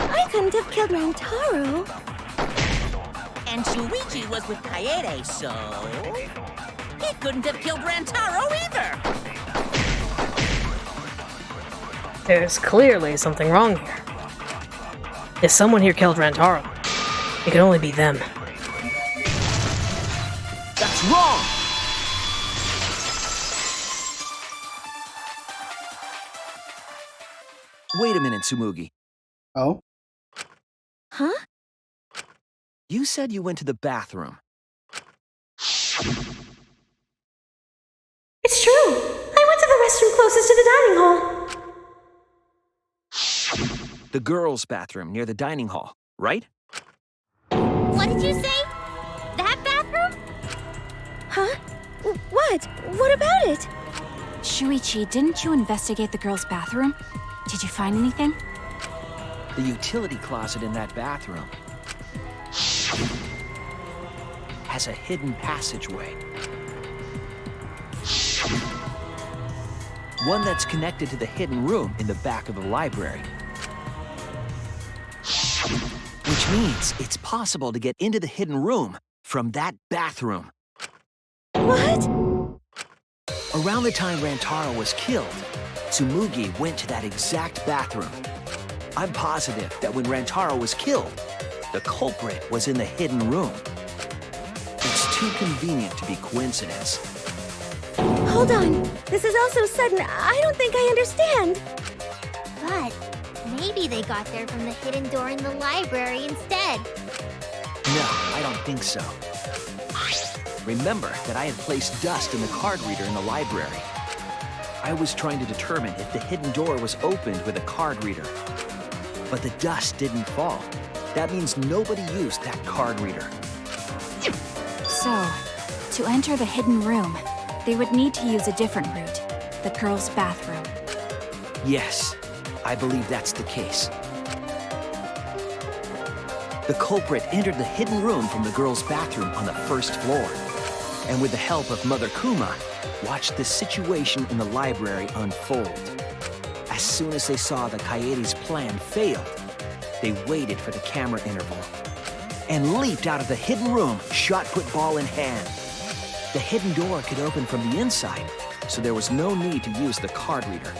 E: I couldn't have killed Rantaro.
B: And Shuichi was with KAEDE, so... he couldn't have killed Rantaro either!
A: There's clearly something wrong here. If someone here killed Rantaro, it can only be them.
I: That's wrong! Wait a minute, Tsumugi.
H: Oh?
E: Huh?
I: You said you went to the bathroom.
L: It's true. I went to the restroom closest to the dining hall.
I: The girls' bathroom near the dining hall, right?
M: What did you say? That bathroom?
E: Huh? What? What about it?
J: Shuichi, didn't you investigate the girls' bathroom? Did you find anything?
I: The utility closet in that bathroom has a hidden passageway. One that's connected to the hidden room in the back of the library. Which means it's possible to get into the hidden room from that bathroom.
E: What?
I: Around the time Rantaro was killed, Tsumugi went to that exact bathroom. I'm positive that when Rantaro was killed, the culprit was in the hidden room. It's too convenient to be coincidence.
E: Hold on. This is all so sudden, I don't think I understand.
M: But maybe they got there from the hidden door in the library instead.
I: No, I don't think so. Remember that I had placed dust in the card reader in the library. I was trying to determine if the hidden door was opened with a card reader. But the dust didn't fall. That means nobody used that card reader.
J: So, to enter the hidden room, they would need to use a different route, the girls' bathroom.
I: Yes, I believe that's the case. The culprit entered the hidden room from the girls' bathroom on the first floor. And with the help of Mother Kuma, watched the situation in the library unfold. As soon as they saw that KAEDE's plan failed, they waited for the camera interval and leaped out of the hidden room, shot-put ball in hand. The hidden door could open from the inside, so there was no need to use the card reader.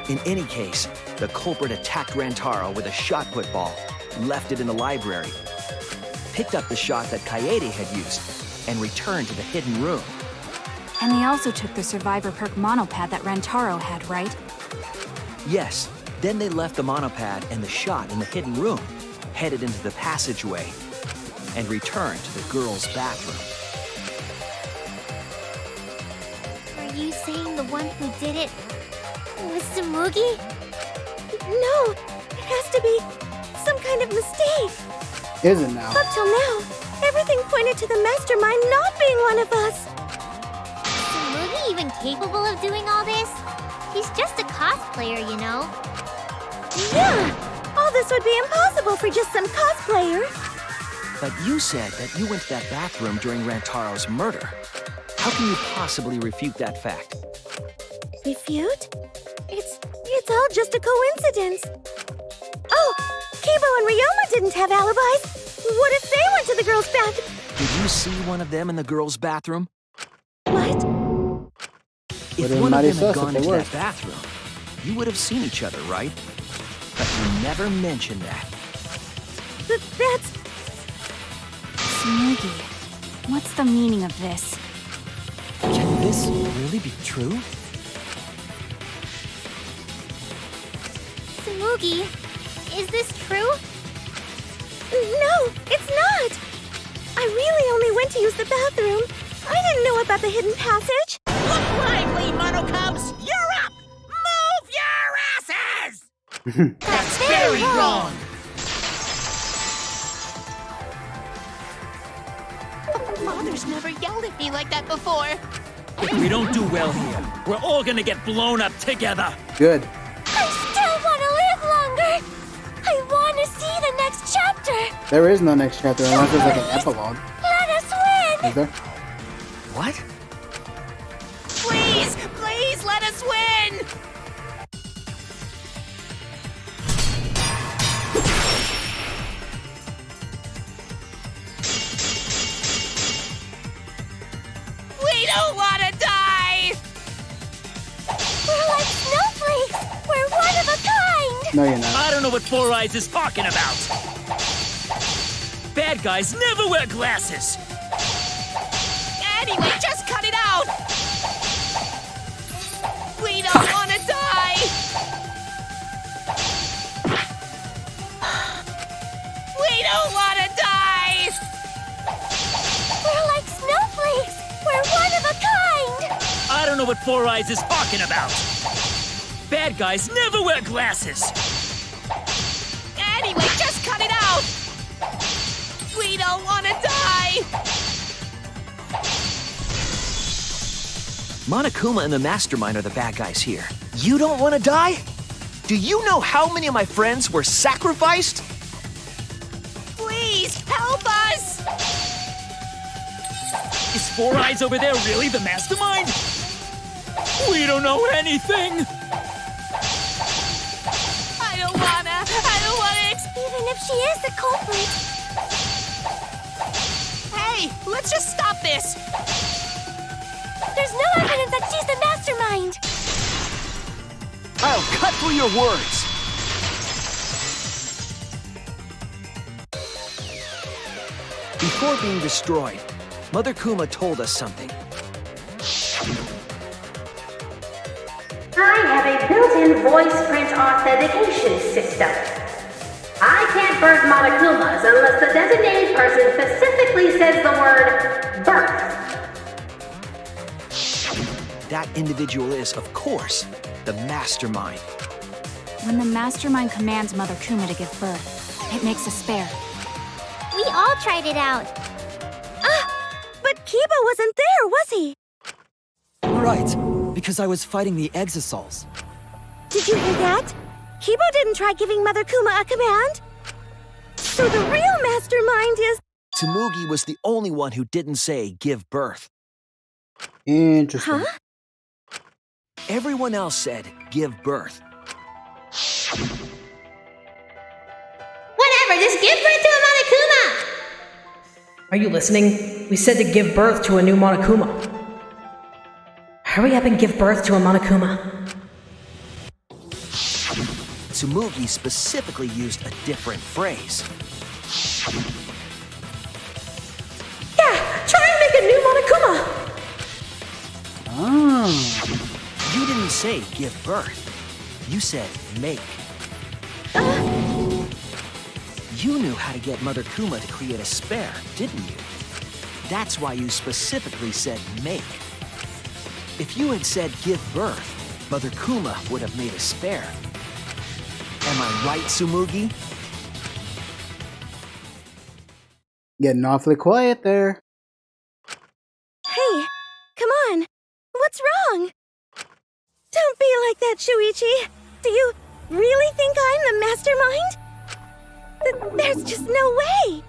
I: In any case, the culprit attacked Rantaro with a shot-put ball, left it in the library, picked up the shot that KAEDE had used, and returned to the hidden room.
J: And they also took the survivor perk monopad that Rantaro had, right?
I: Yes, then they left the monopad and the shot in the hidden room, headed into the passageway, and returned to the girls' bathroom.
M: Are you saying the one who did it was Tsumugi?
E: No, it has to be some kind of mistake.
H: Is it now?
E: Up till now, everything pointed to the mastermind not being one of us.
M: Is Tsumugi even capable of doing all this? He's just a cosplayer, you know.
E: Yeah, all this would be impossible for just some cosplayer.
I: But you said that you went to that bathroom during Rantaro's murder. How can you possibly refute that fact?
E: Refute? It's all just a coincidence. Oh, Kibo and Ryoma didn't have alibis. What if they went to the girls' bathroom?
I: Did you see one of them in the girls' bathroom?
E: What?
I: If one of them had gone into that bathroom, you would have seen each other, right? But you never mentioned that.
E: That's...
J: Tsumugi, what's the meaning of this?
K: Can this really be true?
M: Tsumugi, is this true?
E: No, it's not. I really only went to use the bathroom. I didn't know about the hidden passage.
B: Look lively, Monocubs! You're up! Move your asses!
C: That's very wrong! Father's never yelled at me like that before.
F: If we don't do well here, we're all gonna get blown up together.
H: Good.
E: I still want to live longer. I want to see the next chapter.
H: There is no next chapter unless there's like an epilogue.
E: Let us win.
H: Is there?
I: What?
C: Please, please let us win! We don't want to die!
E: We're like snowflakes. We're one of a kind.
H: No, you're not.
F: I don't know what Four Eyes is talking about. Bad guys never wear glasses.
C: Anyway, just cut it out! We don't want to die! We don't want to die!
E: We're like snowflakes. We're one of a kind.
F: I don't know what Four Eyes is talking about. Bad guys never wear glasses.
C: Anyway, just cut it out! We don't want to die!
I: Monokuma and the Mastermind are the bad guys here. You don't want to die? Do you know how many of my friends were sacrificed?
C: Please, help us!
F: Is Four Eyes over there really the Mastermind? We don't know anything!
C: I don't wanna
E: Even if she is the culprit.
C: Hey, let's just stop this!
E: There's no evidence that she's the mastermind.
I: I'll cut through your words. Before being destroyed, Mother Kuma told us something.
L: I have a built-in voice print authentication system. I can't birth Monokumas unless the designated person specifically says the word birth.
I: That individual is, of course, the Mastermind.
J: When the Mastermind commands Mother Kuma to give birth, it makes a spare.
M: We all tried it out.
E: But Kiba wasn't there, was he?
K: Right, because I was fighting the Exosols.
E: Did you hear that? Kiba didn't try giving Mother Kuma a command. So the real mastermind is...
I: Tsumugi was the only one who didn't say give birth.
H: Interesting.
E: Huh?
I: Everyone else said give birth.
L: Whatever, just give birth to a Monokuma!
A: Are you listening? We said to give birth to a new Monokuma. Hurry up and give birth to a Monokuma.
I: Tsumugi specifically used a different phrase.
A: Yeah, try and make a new Monokuma!
H: Oh.
I: You didn't say give birth. You said make. You knew how to get Mother Kuma to create a spare, didn't you? That's why you specifically said make. If you had said give birth, Mother Kuma would have made a spare. Am I right, Tsumugi?
H: Getting awfully quiet there.
E: Hey, come on. What's wrong? Don't be like that, Shuichi. Do you really think I'm the mastermind? There's just no way.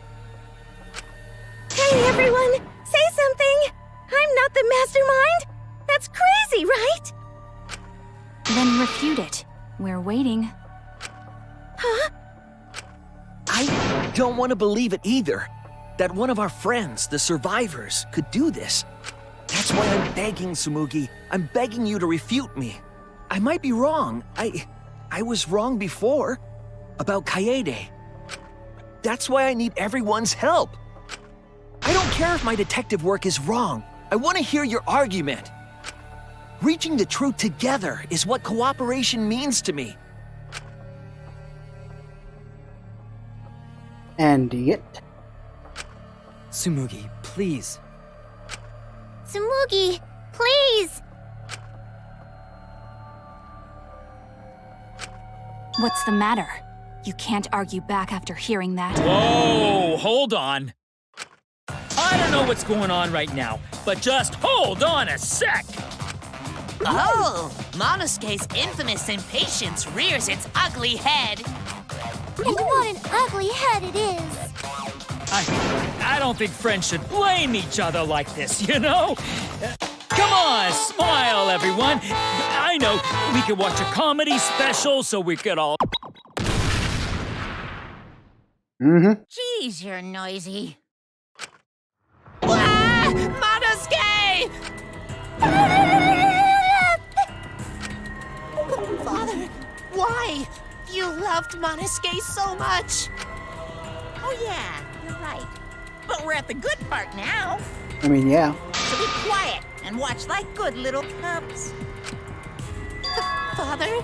E: Hey, everyone, say something. I'm not the mastermind. That's crazy, right?
J: Then refute it. We're waiting.
E: Huh?
I: I don't want to believe it either. That one of our friends, the survivors, could do this. That's why I'm begging, Tsumugi. I'm begging you to refute me. I might be wrong. I was wrong before. About KAEDE. That's why I need everyone's help. I don't care if my detective work is wrong. I want to hear your argument. Reaching the truth together is what cooperation means to me.
H: And yet.
K: Tsumugi, please.
M: Tsumugi, please!
J: What's the matter? You can't argue back after hearing that.
F: Whoa, hold on. I don't know what's going on right now, but just hold on a sec.
C: Oh, Monosuke's infamous impatience rears its ugly head.
M: And what an ugly head it is!
F: I don't think friends should blame each other like this, you know? Come on, smile, everyone. I know, we could watch a comedy special so we could all...
B: Geez, you're noisy.
C: Ah! Monosuke! Father, why? You loved Monosuke so much.
B: Oh yeah, you're right. But we're at the good part now.
H: I mean, yeah.
B: So be quiet and watch like good little cubs.
C: Father?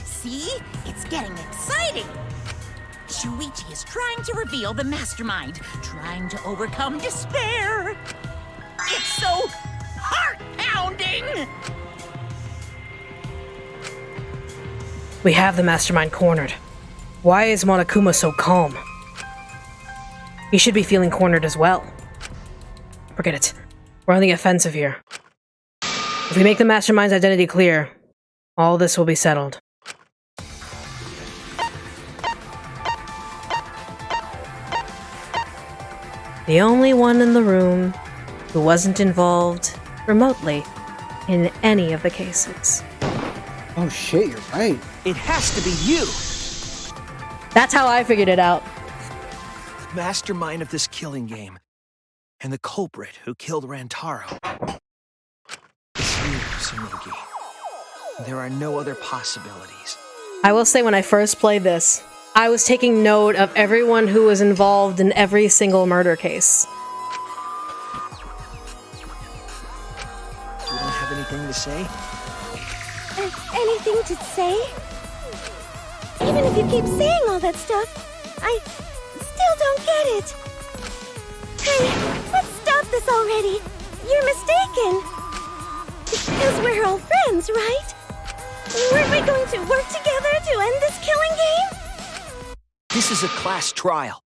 B: See? It's getting exciting. Shuichi is trying to reveal the mastermind, trying to overcome despair. It's so heart-pounding!
A: We have the mastermind cornered. Why is Monokuma so calm? He should be feeling cornered as well. Forget it. We're on the offensive here. If we make the Mastermind's identity clear, all this will be settled. The only one in the room who wasn't involved remotely in any of the cases.
H: Oh shit, you're right.
I: It has to be you!
A: That's how I figured it out.
I: Mastermind of this killing game. And the culprit who killed Rantaro. It's you, Tsumugi. There are no other possibilities.
A: I will say when I first played this, I was taking note of everyone who was involved in every single murder case.
I: You don't have anything to say?
E: Anything to say? Even if you keep saying all that stuff, I still don't get it. Hey, let's stop this already. You're mistaken. Because we're all friends, right? Weren't we going to work together to end this killing game?
I: This is a class trial.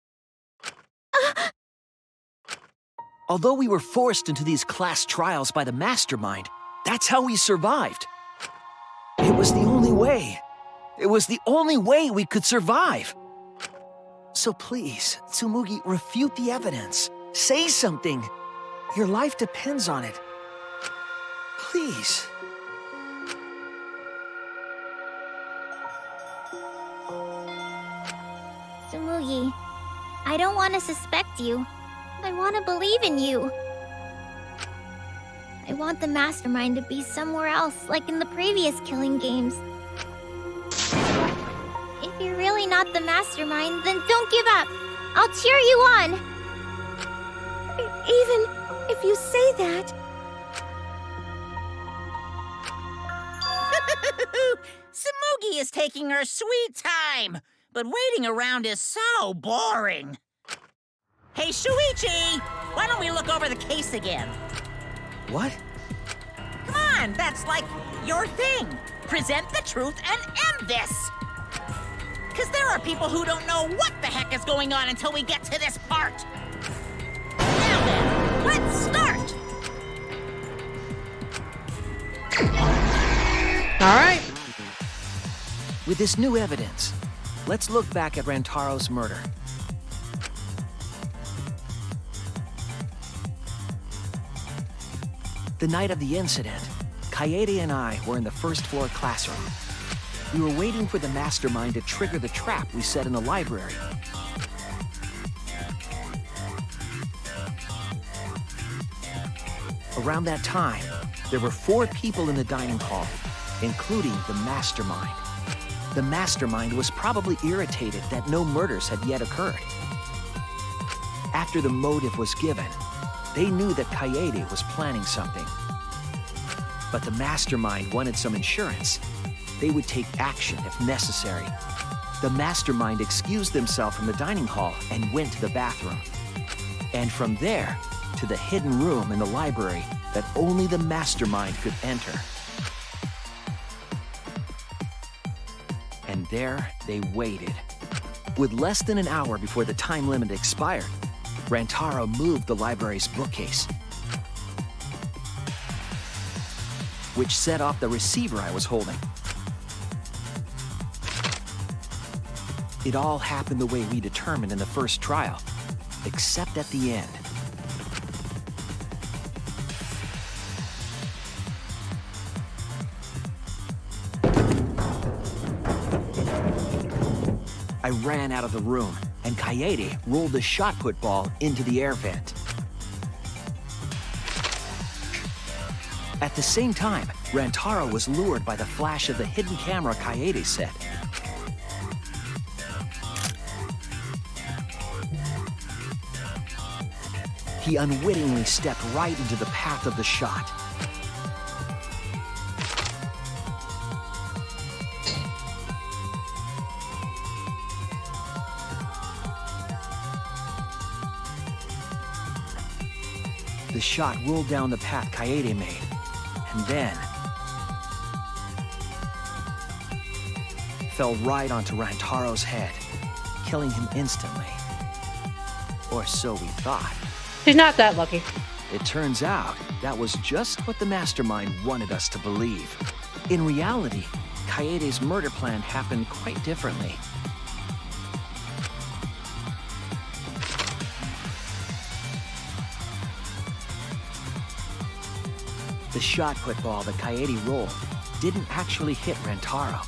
I: Although we were forced into these class trials by the Mastermind, that's how we survived. It was the only way. It was the only way we could survive. So please, Tsumugi, refute the evidence. Say something. Your life depends on it. Please.
M: Tsumugi, I don't want to suspect you. I want to believe in you. I want the Mastermind to be somewhere else, like in the previous killing games. If you're really not the Mastermind, then don't give up. I'll cheer you on.
E: Even if you say that...
B: Tsumugi is taking her sweet time, but waiting around is so boring. Hey, Shuichi! Why don't we look over the case again?
I: What?
B: Come on, that's like your thing. Present the truth and end this. Because there are people who don't know what the heck is going on until we get to this part. Now then, let's start.
A: All right.
I: With this new evidence, let's look back at Rantaro's murder. The night of the incident, KAEDE and I were in the first floor classroom. We were waiting for the Mastermind to trigger the trap we set in the library. Around that time, there were 4 people in the dining hall, including the Mastermind. The Mastermind was probably irritated that no murders had yet occurred. After the motive was given, they knew that KAEDE was planning something. But the Mastermind wanted some insurance. They would take action if necessary. The Mastermind excused themselves from the dining hall and went to the bathroom. And from there, to the hidden room in the library that only the Mastermind could enter. And there they waited. With less than an hour before the time limit expired, Rantaro moved the library's bookcase, which set off the receiver I was holding. It all happened the way we determined in the first trial, except at the end. I ran out of the room, and KAEDE rolled the shot put ball into the air vent. At the same time, Rantaro was lured by the flash of the hidden camera KAEDE set. He unwittingly stepped right into the path of the shot. The shot rolled down the path KAEDE made, and then fell right onto Rantaro's head, killing him instantly. Or so we thought.
A: She's not that lucky.
I: It turns out that was just what the mastermind wanted us to believe. In reality, KAEDE's murder plan happened quite differently. The shot put ball that KAEDE rolled didn't actually hit Rantaro.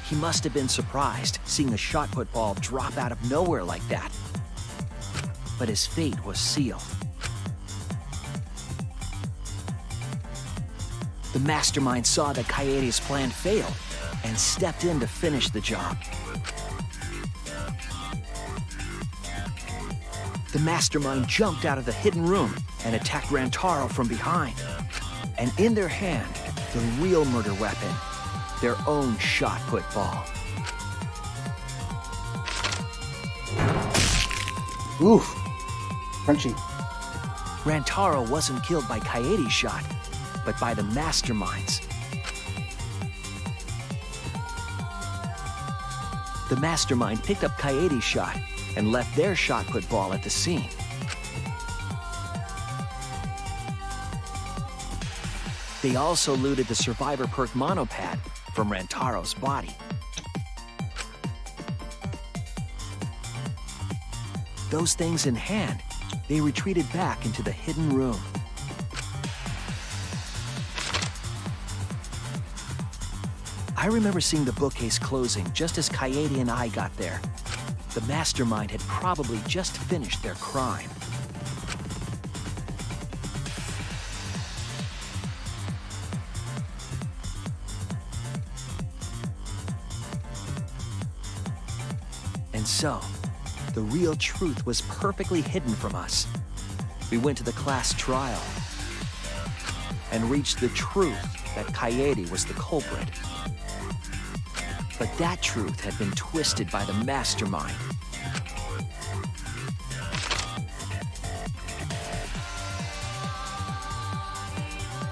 I: He must have been surprised seeing the shot put ball drop out of nowhere like that. But his fate was sealed. The mastermind saw that KAEDE's plan failed and stepped in to finish the job. The mastermind jumped out of the hidden room and attacked Rantaro from behind. And in their hand, the real murder weapon, their own shot put ball.
H: Oof. Crunchy.
I: Rantaro wasn't killed by KAEDE's shot, but by the mastermind's. The mastermind picked up KAEDE's shot and left their shot put ball at the scene. They also looted the survivor perk monopad from Rantaro's body. Those things in hand, they retreated back into the hidden room. I remember seeing the bookcase closing just as KAEDE and I got there. The mastermind had probably just finished their crime. And so, the real truth was perfectly hidden from us. We went to the class trial and reached the truth that KAEDE was the culprit. But that truth had been twisted by the mastermind.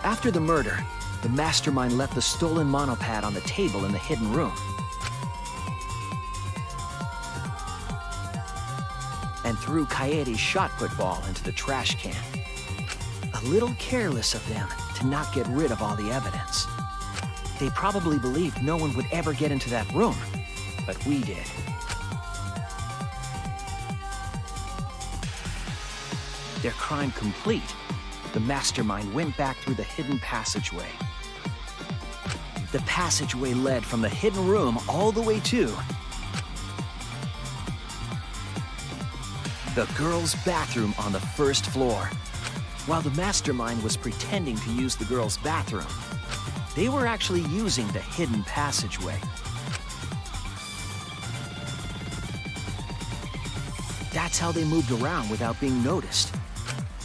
I: After the murder, the mastermind left the stolen monopad on the table in the hidden room. And threw KAEDE's shot put ball into the trash can. A little careless of them to not get rid of all the evidence. They probably believed no one would ever get into that room, but we did. Their crime complete, the mastermind went back through the hidden passageway. The passageway led from the hidden room all the way to the girls' bathroom on the first floor. While the mastermind was pretending to use the girls' bathroom, they were actually using the hidden passageway. That's how they moved around without being noticed.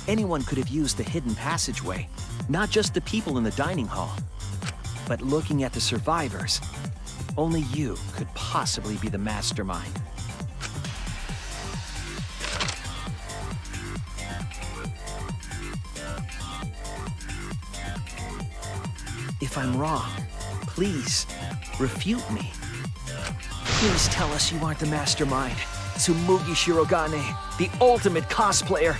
I: Anyone could have used the hidden passageway, not just the people in the dining hall. But looking at the survivors, only you could possibly be the mastermind. If I'm wrong, please, refute me. Please tell us you aren't the mastermind. Tsumugi Shirogane, the ultimate cosplayer.